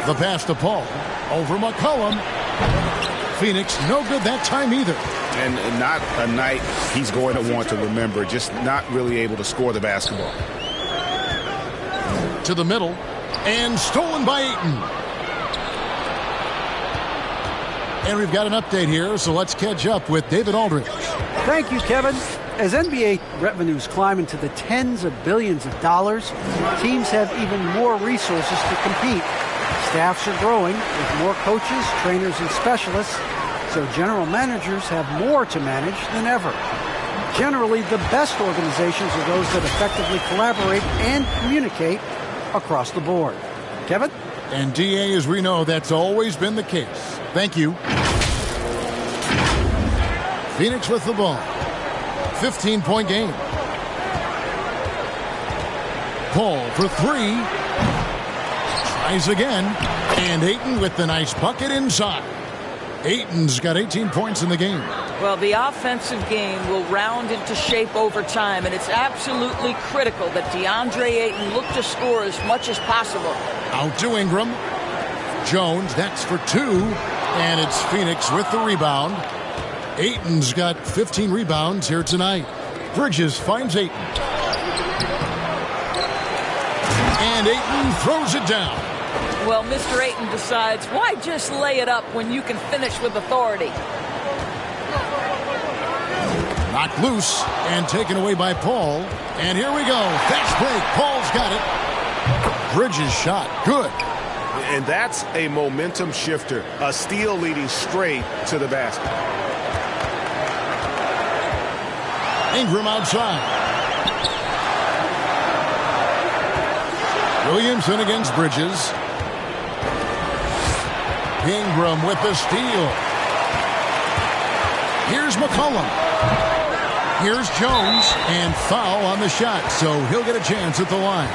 The pass to Paul. Over McCollum. Phoenix, no good that time either. And not a night he's going to want to remember, just not really able to score the basketball. To the middle, and stolen by Ayton. And we've got an update here, so let's catch up with David Aldridge. Thank you, Kevin. As NBA revenues climb into the tens of billions of dollars, teams have even more resources to compete. Staffs are growing with more coaches, trainers, and specialists, so general managers have more to manage than ever. Generally, the best organizations are those that effectively collaborate and communicate across the board. Kevin? And DA, as we know, that's always been the case. Thank you. Phoenix with the ball. 15-point game. Paul for three. Tries again. And Ayton with the nice bucket inside. Ayton's got 18 points in the game. Well, the offensive game will round into shape over time, and it's absolutely critical that DeAndre Ayton look to score as much as possible. Out to Ingram. Jones, that's for two. And it's Phoenix with the rebound. Ayton's got 15 rebounds here tonight. Bridges finds Ayton. And Ayton throws it down. Well, Mr. Ayton decides, why just lay it up when you can finish with authority? Knocked loose and taken away by Paul. And here we go. Fast break. Paul's got it. Bridges shot. Good. And that's a momentum shifter. A steal leading straight to the basket. Ingram outside. Williamson against Bridges. Ingram with the steal. Here's McCollum. Here's Jones, and foul on the shot, so he'll get a chance at the line.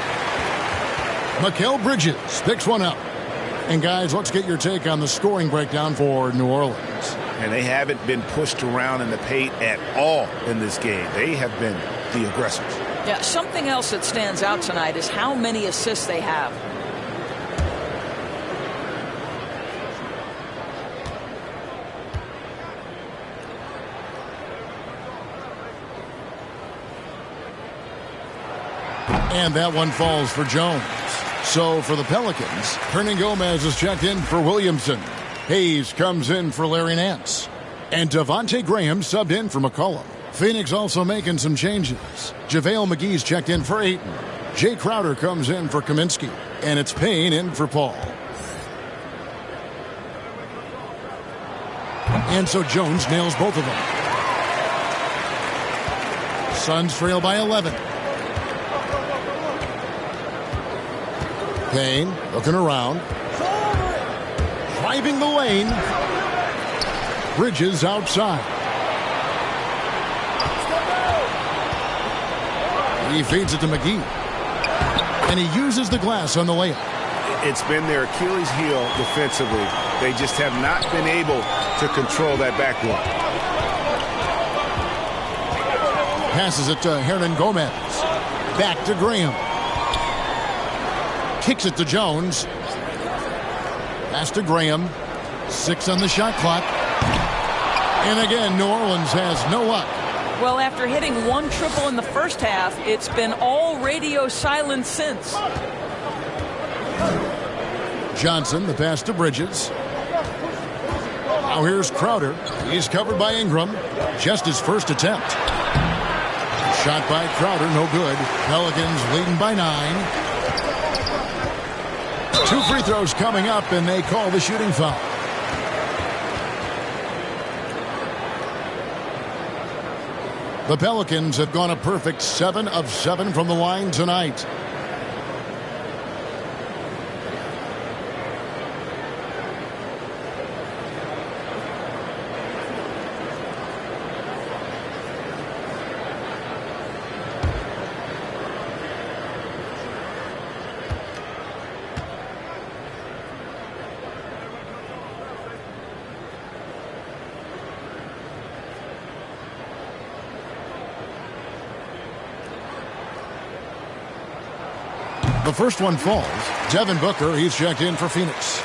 Mikal Bridges picks one up. And guys, let's get your take on the scoring breakdown for New Orleans. And they haven't been pushed around in the paint at all in this game. They have been the aggressors. Yeah, something else that stands out tonight is how many assists they have. And that one falls for Jones. So for the Pelicans, Hernan Gomez is checked in for Williamson. Hayes comes in for Larry Nance. And Devontae Graham subbed in for McCollum. Phoenix also making some changes. JaVale McGee's checked in for Ayton. Jay Crowder comes in for Kaminsky. And it's Payne in for Paul. And so Jones nails both of them. Suns trail by 11. Payne looking around. Driving the lane. Bridges outside. He feeds it to McGee. And he uses the glass on the layup. It's been their Achilles heel defensively. They just have not been able to control that backboard. Passes it to Hernan Gomez. Back to Graham. Kicks it to Jones. Pass to Graham. 6 on the shot clock. And again, New Orleans has no luck. Well, after hitting one triple in the first half, it's been all radio silence since. Johnson, the pass to Bridges. Now here's Crowder. He's covered by Ingram. Just his first attempt. Shot by Crowder, no good. Pelicans leading by 9. 2 2 free throws coming up, and they call the shooting foul. The Pelicans have gone a perfect 7 of 7 from the line tonight. The first one falls. Devin Booker, he's checked in for Phoenix.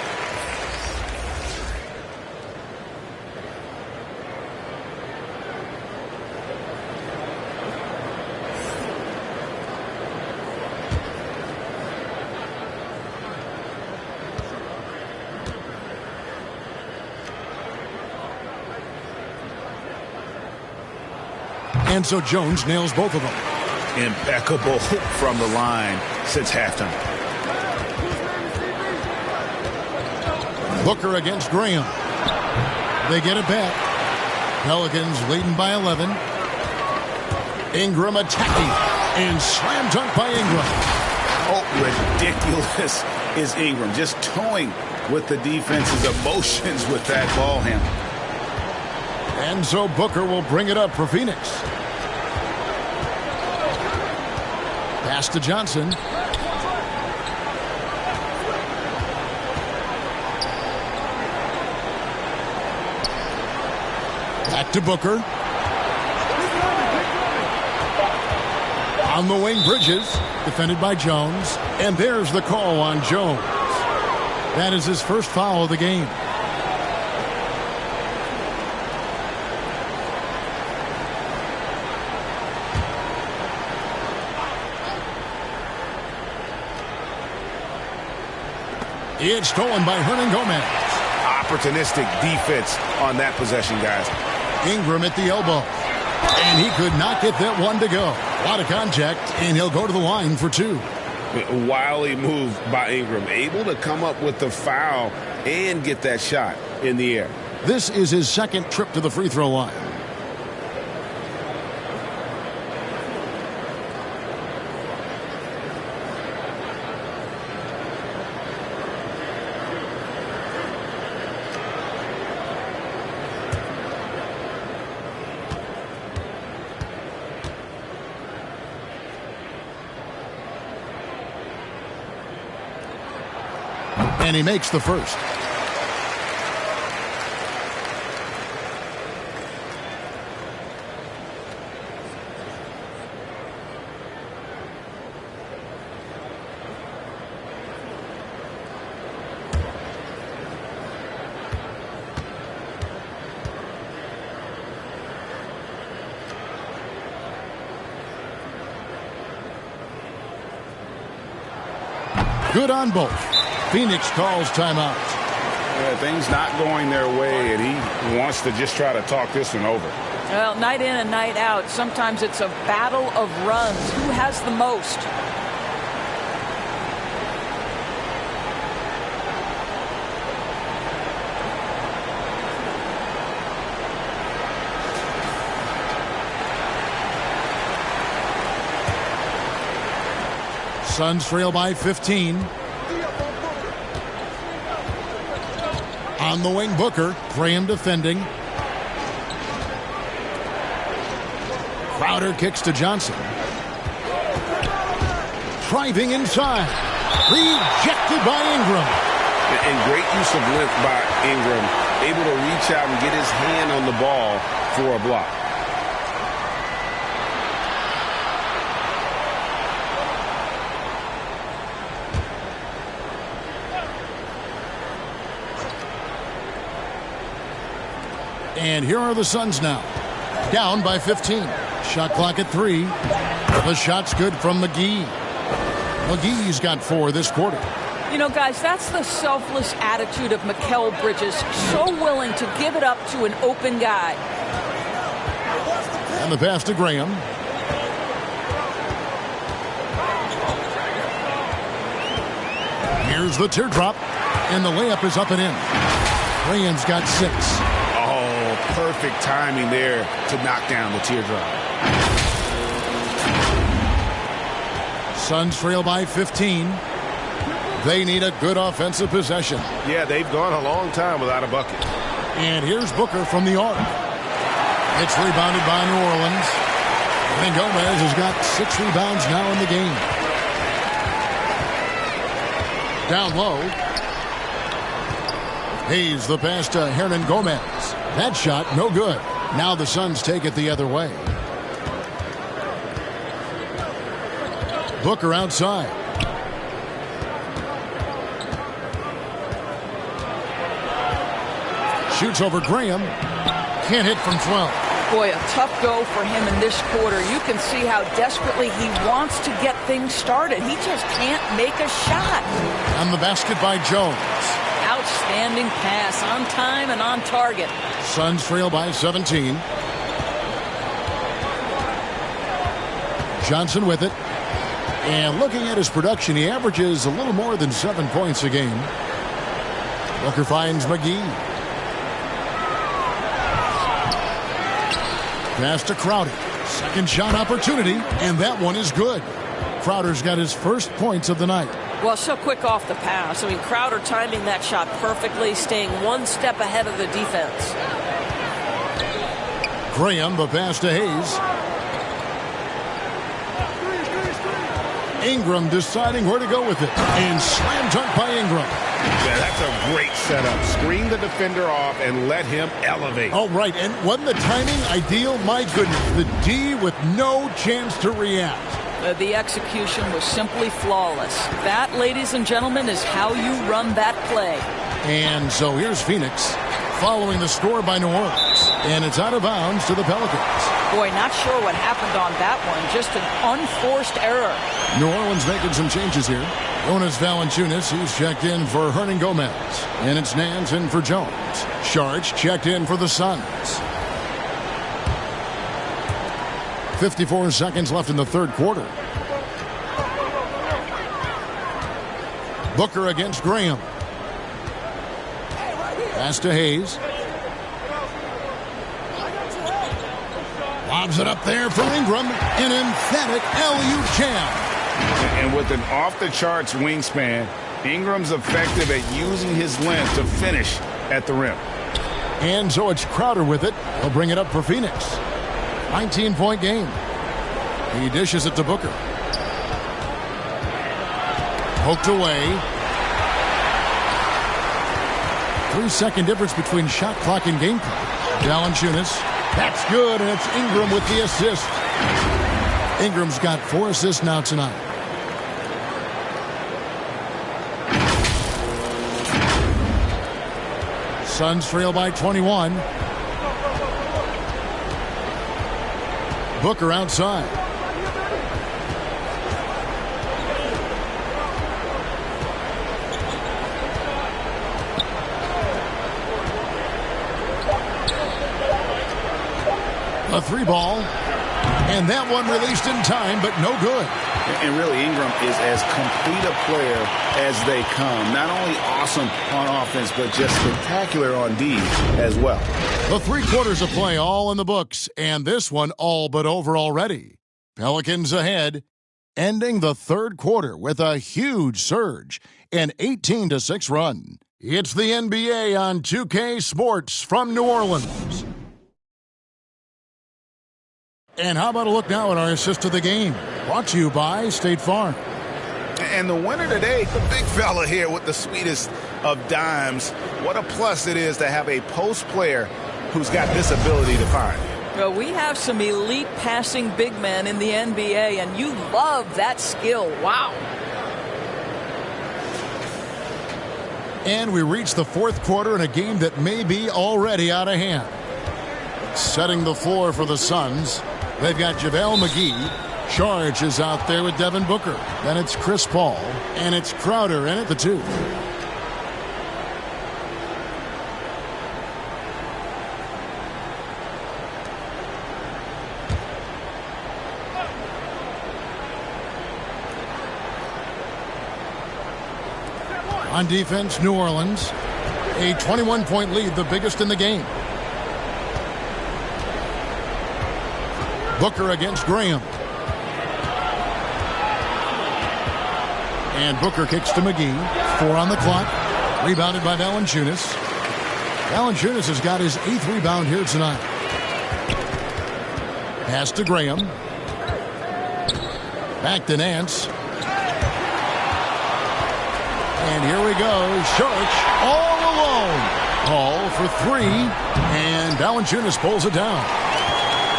And so Jones nails both of them. Impeccable from the line since halftime. Booker against Graham. They get it back. Pelicans leading by 11. Ingram attacking. And slam dunk by Ingram. Oh, ridiculous is Ingram. Just toying with the defense's emotions with that ball handle. And so Booker will bring it up for Phoenix. Pass to Johnson. Back to Booker. On the wing, Bridges. Defended by Jones. And there's the call on Jones. That is his first foul of the game. It's stolen by Hernan Gomez. Opportunistic defense on that possession, guys. Ingram at the elbow. And he could not get that one to go. A lot of contact, and he'll go to the line for 2. Wily move by Ingram. Able to come up with the foul and get that shot in the air. This is his second trip to the free throw line. And he makes the first. Good on both. Phoenix calls timeout. Yeah, things not going their way, and he wants to just try to talk this one over. Well, night in and night out, sometimes it's a battle of runs. Who has the most? Suns trail by 15. On the wing, Booker. Graham defending. Crowder kicks to Johnson. Driving inside. Rejected by Ingram. And great use of length by Ingram. Able to reach out and get his hand on the ball for a block. And here are the Suns now. Down by 15. Shot clock at 3. The shot's good from McGee. McGee's got 4 this quarter. You know, guys, that's the selfless attitude of Mikal Bridges. So willing to give it up to an open guy. And the pass to Graham. Here's the teardrop, and the layup is up and in. Graham's got 6. Oh, perfect timing there to knock down the teardrop. Suns trail by 15. They need a good offensive possession. Yeah, they've gone a long time without a bucket. And here's Booker from the arc. It's rebounded by New Orleans. And Gomez has got 6 rebounds now in the game. Down low. Hayes the pass to Hernan Gomez. That shot no good. Now the Suns take it the other way. Booker outside. Shoots over Graham. Can't hit from 12. Boy, a tough go for him in this quarter. You can see how desperately he wants to get things started. He just can't make a shot. On the basket by Jones. Outstanding pass, on time and on target. Suns trail by 17. Johnson with it. And looking at his production, he averages a little more than 7 points a game. Booker finds McGee. Pass to Crowder. Second shot opportunity, and that one is good. Crowder's got his first points of the night. Well, so quick off the pass. I mean, Crowder timing that shot perfectly, staying one step ahead of the defense. Graham, the pass to Hayes. Ingram deciding where to go with it. And slam dunk by Ingram. Yeah, that's a great setup. Screen the defender off and let him elevate. Oh, right. And wasn't the timing ideal? My goodness. The D with no chance to react. The execution was simply flawless. That, ladies and gentlemen, is how you run that play. And so here's Phoenix following the score by New Orleans. And it's out of bounds to the Pelicans. Boy, not sure what happened on that one. Just an unforced error. New Orleans making some changes here. Jonas Valanciunas, he's checked in for Hernan Gomez. And it's Nance in for Jones. Sharch checked in for the Suns. 54 seconds left in the third quarter. Booker against Graham. Pass to Hayes. Lobs it up there for Ingram. An emphatic alley-oop jam. And with an off-the-charts wingspan, Ingram's effective at using his length to finish at the rim. And so it's Crowder with it. He'll bring it up for Phoenix. 19-point game. He dishes it to Booker. Poked away. 3-second difference between shot clock and game clock. Valanciunas. That's good, and it's Ingram with the assist. Ingram's got 4 assists now tonight. Suns trail by 21. Booker outside. A 3-ball. And that one released in time, but no good. And really, Ingram is as complete a player as they come. Not only awesome on offense, but just spectacular on D as well. The 3 quarters of play all in the books, and this one all but over already. Pelicans ahead, ending the third quarter with a huge surge, an 18-6 run. It's the NBA on 2K Sports from New Orleans. And how about a look now at our assist of the game? Brought to you by State Farm. And the winner today, the big fella here with the sweetest of dimes. What a plus it is to have a post player who's got this ability to find. Well, we have some elite passing big men in the NBA, and you love that skill. Wow. And we reach the fourth quarter in a game that may be already out of hand. Setting the floor for the Suns. They've got JaVale McGee. Sharch is out there with Devin Booker. Then it's Chris Paul. And it's Crowder in at the 2. On defense, New Orleans. A 21-point lead, the biggest in the game. Booker against Graham. And Booker kicks to McGee. 4 on the clock. Rebounded by Valanciunas. Valanciunas has got his 8th rebound here tonight. Pass to Graham. Back to Nance. And here we go. Saric all alone. Hall for 3. And Valanciunas pulls it down.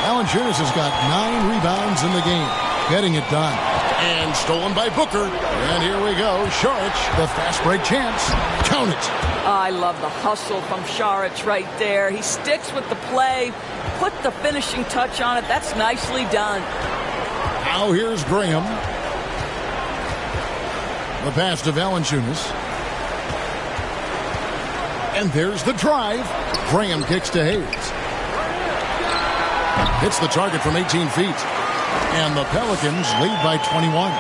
Valanciunas has got 9 rebounds in the game. Getting it done. And stolen by Booker. And here we go. Saric, the fast break chance. Count it. I love the hustle from Saric right there. He sticks with the play, put the finishing touch on it. That's nicely done. Now here's Graham. The pass to Valanciunas. And there's the drive. Graham kicks to Hayes. Hits the target from 18 feet. And the Pelicans lead by 21.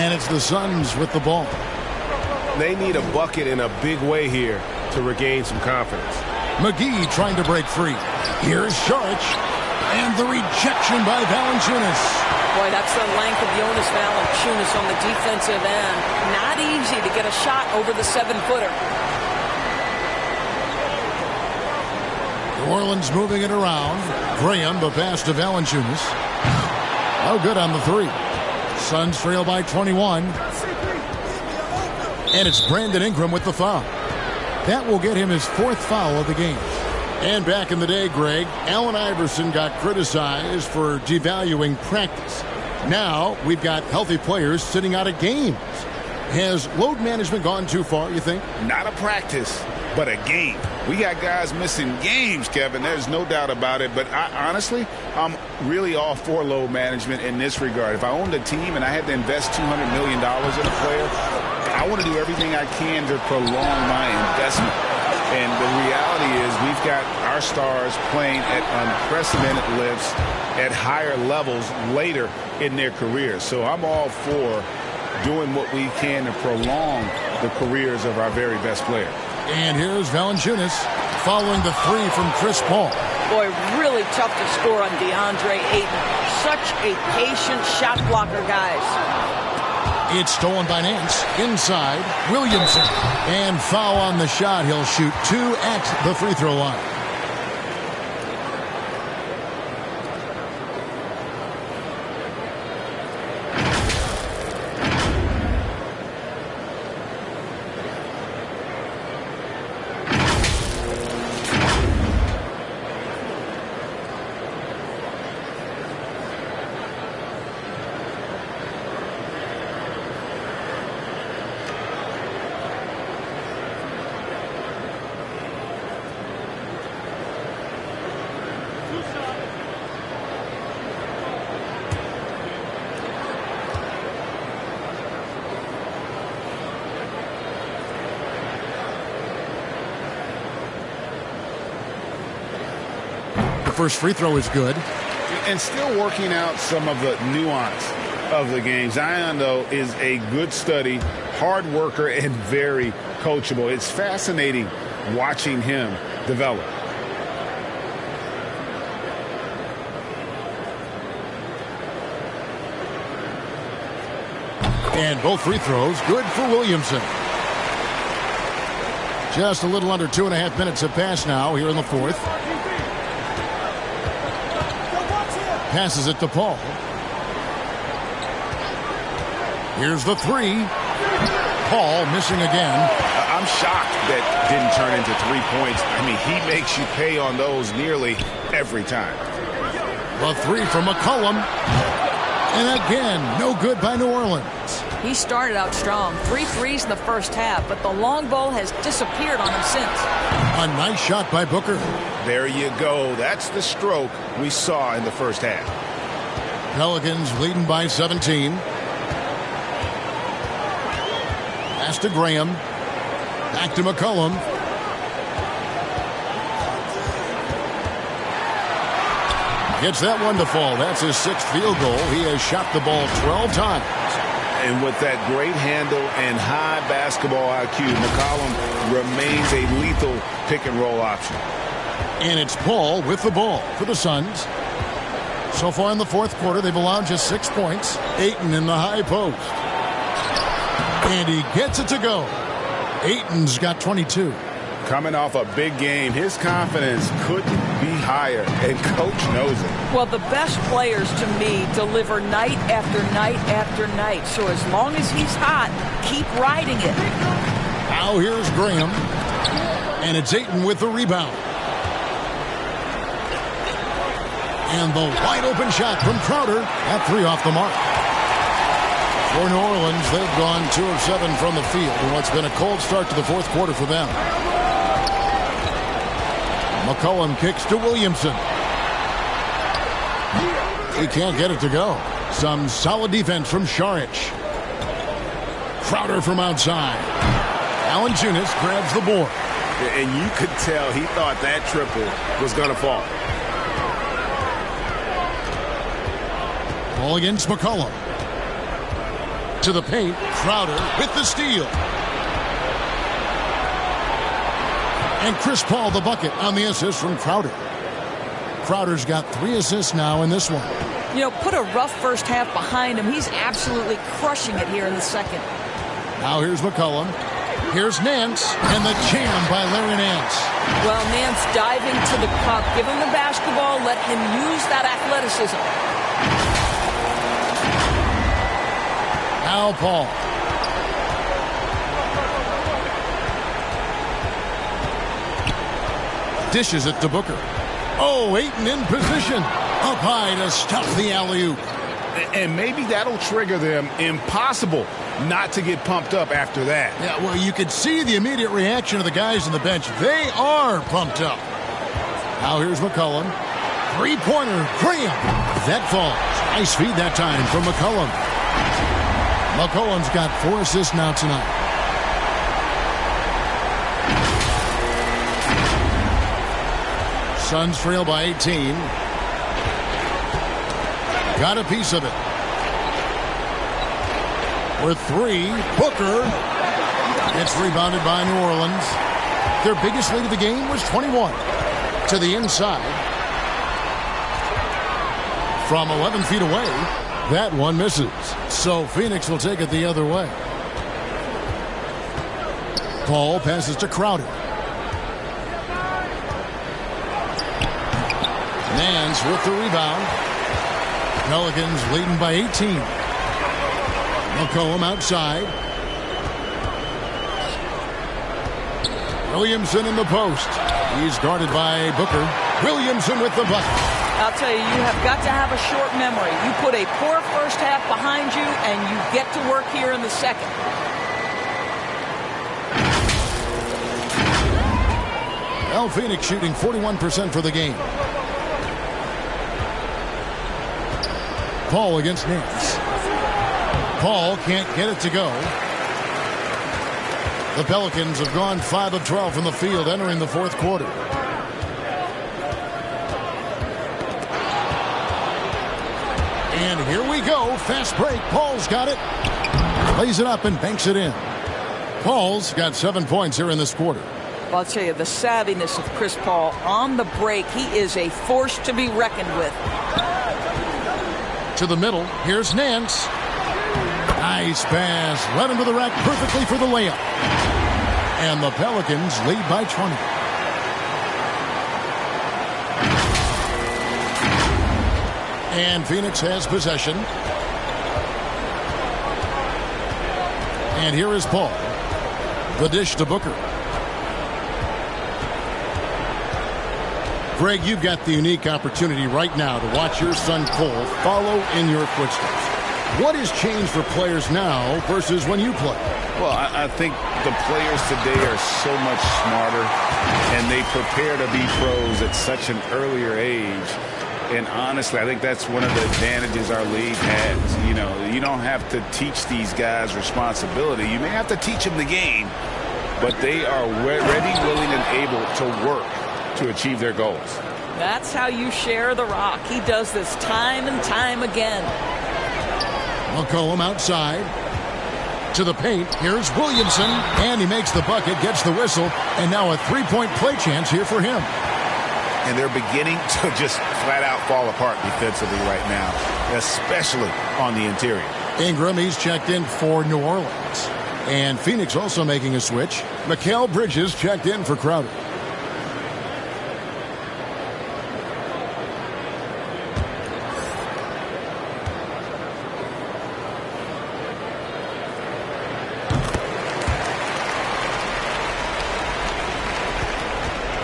And it's the Suns with the ball. They need a bucket in a big way here to regain some confidence. McGee trying to break free. Here's Saric. And the rejection by Valanciunas. Boy, that's the length of Jonas Valanciunas on the defensive end. Not easy to get a shot over the 7-footer. New Orleans moving it around. Graham, the pass to Valanciunas. Oh, good on the 3. Suns trail by 21. And it's Brandon Ingram with the foul. That will get him his 4th foul of the game. And back in the day, Greg, Allen Iverson got criticized for devaluing practice. Now we've got healthy players sitting out of games. Has load management gone too far, you think? Not a practice, but a game. We got guys missing games, Kevin. There's no doubt about it. But honestly, I'm really all for load management in this regard. If I owned a team and I had to invest $200 million in a player, I want to do everything I can to prolong my investment. And the reality is we've got our stars playing at unprecedented lifts at higher levels later in their careers. So I'm all for doing what we can to prolong the careers of our very best players. And here's Valanciunas following the 3 from Chris Paul. Boy, really tough to score on DeAndre Ayton. Such a patient shot blocker, guys. It's stolen by Nance. Inside, Williamson. And foul on the shot. He'll shoot 2 at the free throw line. First free throw is good. And still working out some of the nuance of the game. Zion, though, is a good study, hard worker, and very coachable. It's fascinating watching him develop. And both free throws good for Williamson. Just a little under 2.5 minutes have passed now here in the 4th. Passes it to Paul. Here's the 3. Paul missing again. I'm shocked that didn't turn into 3 points. I mean, he makes you pay on those nearly every time. The 3 from McCollum. And again, no good by New Orleans. He started out strong. 3 threes in the first half, but the long ball has disappeared on him since. A nice shot by Booker. There you go. That's the stroke we saw in the first half. Pelicans leading by 17. Pass to Graham. Back to McCollum. Gets that one to fall. That's his 6th field goal. He has shot the ball 12 times. And with that great handle and high basketball IQ, McCollum remains a lethal pick-and-roll option. And it's Paul with the ball for the Suns. So far in the fourth quarter, they've allowed just 6 points. Ayton in the high post. And he gets it to go. Ayton's got 22. Coming off a big game, his confidence couldn't be higher, and Coach knows it. Well, the best players, to me, deliver night after night after night. So as long as he's hot, keep riding it. Now here's Graham. And it's Ayton with the rebound. And the wide-open shot from Crowder. That 3 off the mark. For New Orleans, they've gone 2 of 7 from the field in what's been a cold start to the fourth quarter for them. McCollum kicks to Williamson. He can't get it to go. Some solid defense from Šarić. Crowder from outside. Valanciunas grabs the board. And you could tell he thought that triple was going to fall. Ball against McCollum. To the paint. Crowder with the steal. And Chris Paul the bucket on the assist from Crowder. Crowder's got 3 assists now in this one. You know, put a rough first half behind him. He's absolutely crushing it here in the second. Now here's McCollum. Here's Nance. And the jam by Larry Nance. Well, Nance diving to the cup. Give him the basketball. Let him use that athleticism. Now Paul. Dishes it to Booker. Oh, Ayton in position. Up high to stop the alley-oop. And maybe that'll trigger them. Impossible not to get pumped up after that. Yeah, well, you could see the immediate reaction of the guys on the bench. They are pumped up. Now here's McCollum. Three-pointer. Graham. That falls. Nice feed that time from McCollum. McCollum's got 4 assists now tonight. Suns trail by 18. Got a piece of it. For 3, Booker. It's rebounded by New Orleans. Their biggest lead of the game was 21. To the inside. From 11 feet away, that one misses. So Phoenix will take it the other way. Paul passes to Crowder. Nance with the rebound. Pelicans leading by 18. McCollum outside. Williamson in the post. He's guarded by Booker. Williamson with the bucket. I'll tell you, you have got to have a short memory. You put a poor first half behind you, and you get to work here in the second. Well, Phoenix shooting 41% for the game. Paul against Nance. Paul can't get it to go. The Pelicans have gone 5 of 12 from the field entering the fourth quarter. And here we go. Fast break. Paul's got it. Lays it up and banks it in. Paul's got 7 points here in this quarter. I'll tell you, the savviness of Chris Paul on the break, he is a force to be reckoned with. To the middle. Here's Nance. Nice pass. Led him to the rack perfectly for the layup. And the Pelicans lead by 20. And Phoenix has possession. And here is Paul. The dish to Booker. Greg, you've got the unique opportunity right now to watch your son Cole follow in your footsteps. What has changed for players now versus when you played? Well, I think the players today are so much smarter, and they prepare to be pros at such an earlier age. And honestly, I think that's one of the advantages our league has. You know, you don't have to teach these guys responsibility. You may have to teach them the game, but they are ready, willing, and able to work to achieve their goals. That's how you share the rock. He does this time and time again. McCollum outside. To the paint, here's Williamson, and he makes the bucket, gets the whistle, and now a three-point play chance here for him. And they're beginning to just flat-out fall apart defensively right now, especially on the interior. Ingram, he's checked in for New Orleans. And Phoenix also making a switch. Mikal Bridges checked in for Crowder.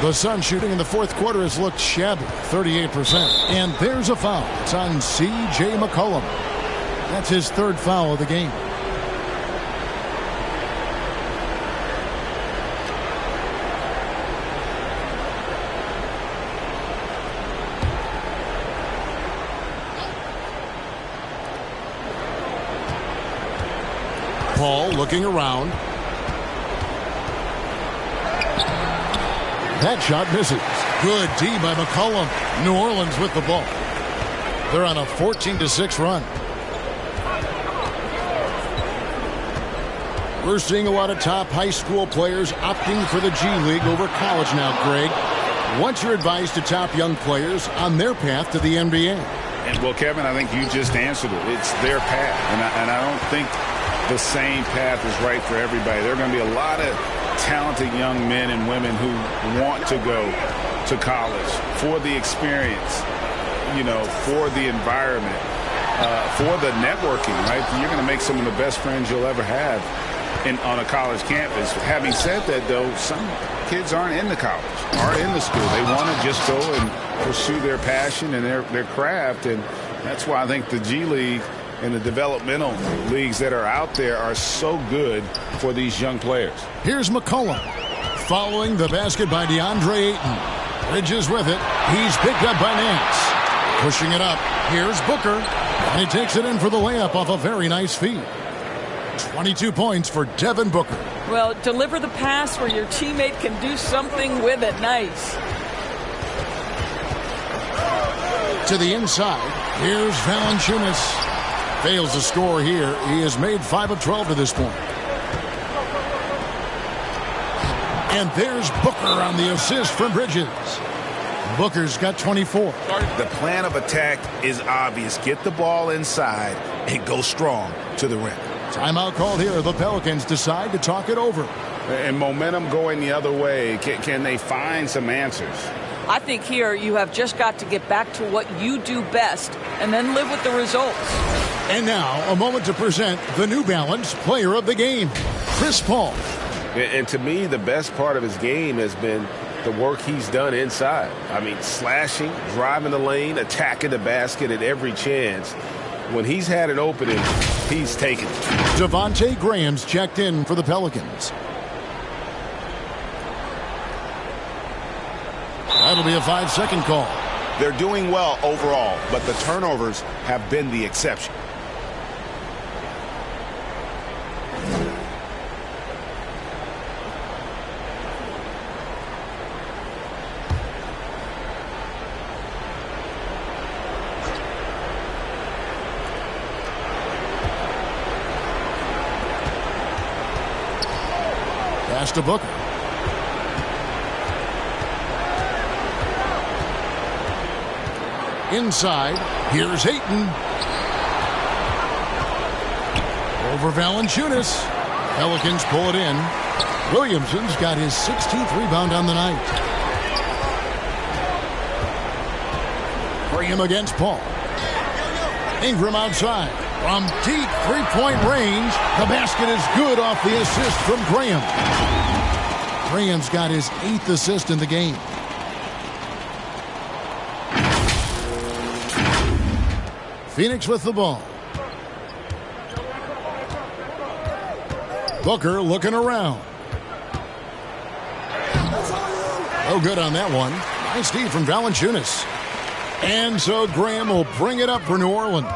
The Suns shooting in the fourth quarter has looked shabby, 38%. And there's a foul. It's on C.J. McCollum. That's his third foul of the game. Paul looking around. That shot misses. Good D by McCollum. New Orleans with the ball. They're on a 14-6 run. We're seeing a lot of top high school players opting for the G League over college now, Greg. What's your advice to top young players on their path to the NBA? And well, Kevin, I think you just answered it. It's their path. And I don't think the same path is right for everybody. There are going to be a lot of talented young men and women who want to go to college for the experience, for the environment, for the networking, right? You're going to make some of the best friends you'll ever have on a college campus. Having said that, though, some kids aren't into college, aren't in the school. They want to just go and pursue their passion and their craft, and that's why I think the G League and the developmental leagues that are out there are so good for these young players. Here's McCollum following the basket by DeAndre Ayton. Bridges with it. He's picked up by Nance. Pushing it up. Here's Booker. And he takes it in for the layup off a very nice feed. 22 points for Devin Booker. Well, deliver the pass where your teammate can do something with it. Nice. To the inside. Here's Valanciunas. Fails to score here. He has made 5 of 12 to this point. And there's Booker on the assist from Bridges. Booker's got 24. The plan of attack is obvious. Get the ball inside and go strong to the rim. Timeout called here. The Pelicans decide to talk it over. And momentum going the other way. Can they find some answers? I think here you have just got to get back to what you do best and then live with the results. And now a moment to present the New Balance Player of the Game, Chris Paul. And to me, the best part of his game has been the work he's done inside. I mean, slashing, driving the lane, attacking the basket at every chance. When he's had an opening, he's taken it. Devontae Graham's checked in for the Pelicans. That'll be a 5-second call. They're doing well overall, but the turnovers have been the exception. Pass to Booker. Inside, here's Ayton. Over Valanciunas. Pelicans pull it in. Williamson's got his 16th rebound on the night. Graham against Paul. Ingram outside. From deep three-point range, the basket is good off the assist from Graham. Graham's got his 8th assist in the game. Phoenix with the ball. Booker looking around. No good on that one. Nice D from Valanciunas. And so Graham will bring it up for New Orleans.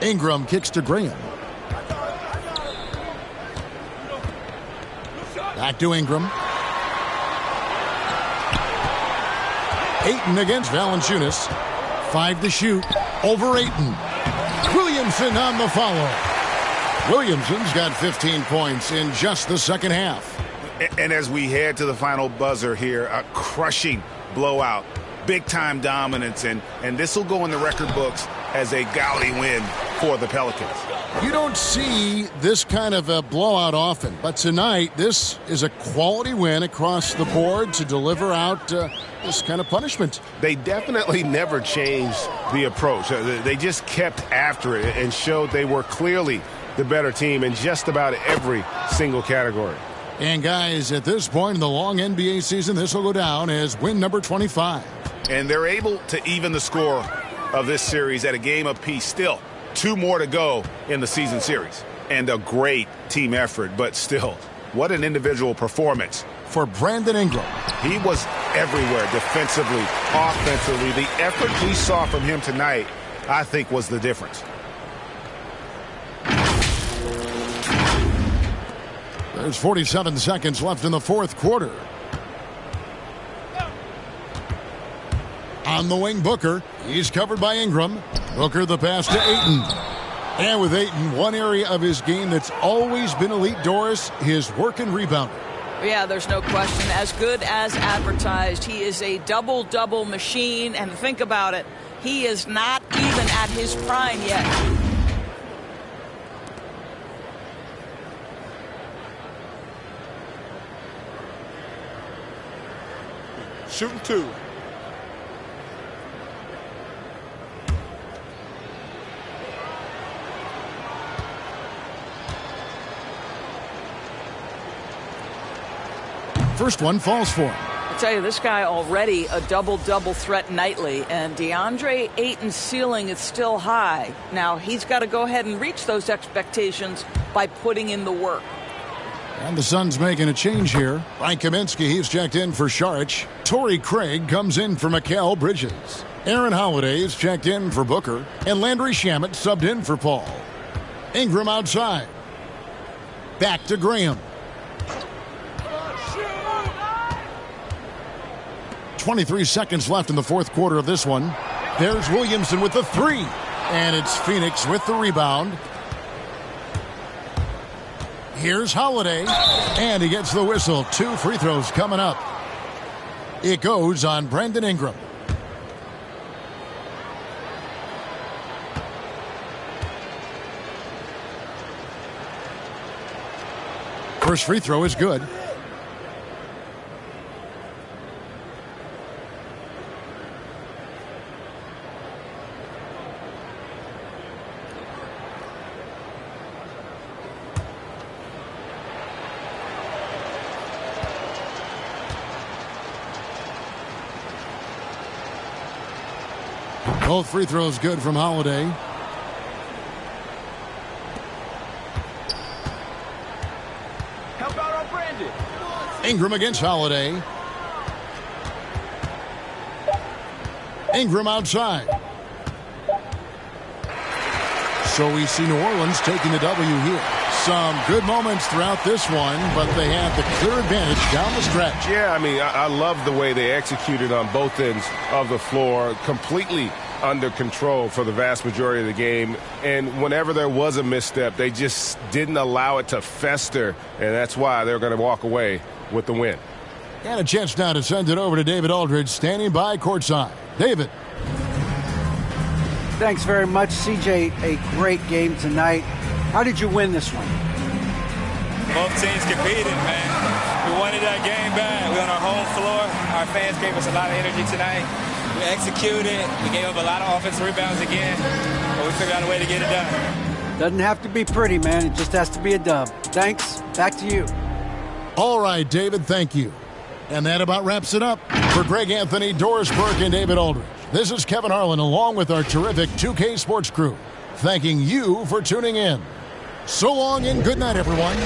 Ingram kicks to Graham. Back to Ingram. Ayton against Valanciunas. 5 to shoot. Over Ayton. Williamson on the follow. Williamson's got 15 points in just the second half. And as we head to the final buzzer here, a crushing blowout, big-time dominance, and this will go in the record books as a gaudy win for the Pelicans. You don't see this kind of a blowout often, but tonight this is a quality win across the board to deliver out this kind of punishment. They definitely never changed the approach. They just kept after it and showed they were clearly the better team in just about every single category. And guys, at this point in the long NBA season, this will go down as win number 25. And they're able to even the score of this series at a game apiece. Still, 2 more to go in the season series. And a great team effort, but still, what an individual performance for Brandon Ingram. He was everywhere defensively, offensively. The effort we saw from him tonight, I think, was the difference. There's 47 seconds left in the fourth quarter. On the wing, Booker. He's covered by Ingram. Booker the pass to Ayton. And with Ayton, one area of his game that's always been elite, Doris, his work and rebounding. Yeah, there's no question. As good as advertised, he is a double-double machine. And think about it, he is not even at his prime yet. Shooting 2. First one falls for him. I tell you, this guy already a double-double threat nightly, and DeAndre Ayton's ceiling is still high. Now, he's got to go ahead and reach those expectations by putting in the work. And the Suns making a change here. Frank Kaminsky, he's checked in for Saric. Torrey Craig comes in for Mikal Bridges. Aaron Holiday is checked in for Booker. And Landry Shamet subbed in for Paul. Ingram outside. Back to Graham. 23 seconds left in the fourth quarter of this one. There's Williamson with the 3. And it's Phoenix with the rebound. Here's Holiday, and he gets the whistle. 2 free throws coming up. It goes on Brandon Ingram. First free throw is good. Both free throws good from Holiday. Help out on Brandon. Ingram against Holiday. Ingram outside. So we see New Orleans taking the W here. Some good moments throughout this one, but they had the clear advantage down the stretch. Yeah, I mean, I love the way they executed on both ends of the floor. Completely under control for the vast majority of the game. And whenever there was a misstep, they just didn't allow it to fester. And that's why they're going to walk away with the win. And a chance now to send it over to David Aldridge, standing by courtside. David. Thanks very much, CJ. A great game tonight. How did you win this one? Both teams competed, man. We wanted that game bad. We're on our home floor. Our fans gave us a lot of energy tonight. We executed. We gave up a lot of offensive rebounds again, but we figured out a way to get it done. Doesn't have to be pretty, man. It just has to be a dub. Thanks. Back to you. All right, David, thank you. And that about wraps it up. For Greg Anthony, Doris Burke, and David Aldridge, this is Kevin Harlan along with our terrific 2K Sports crew, thanking you for tuning in. So long and good night, everyone.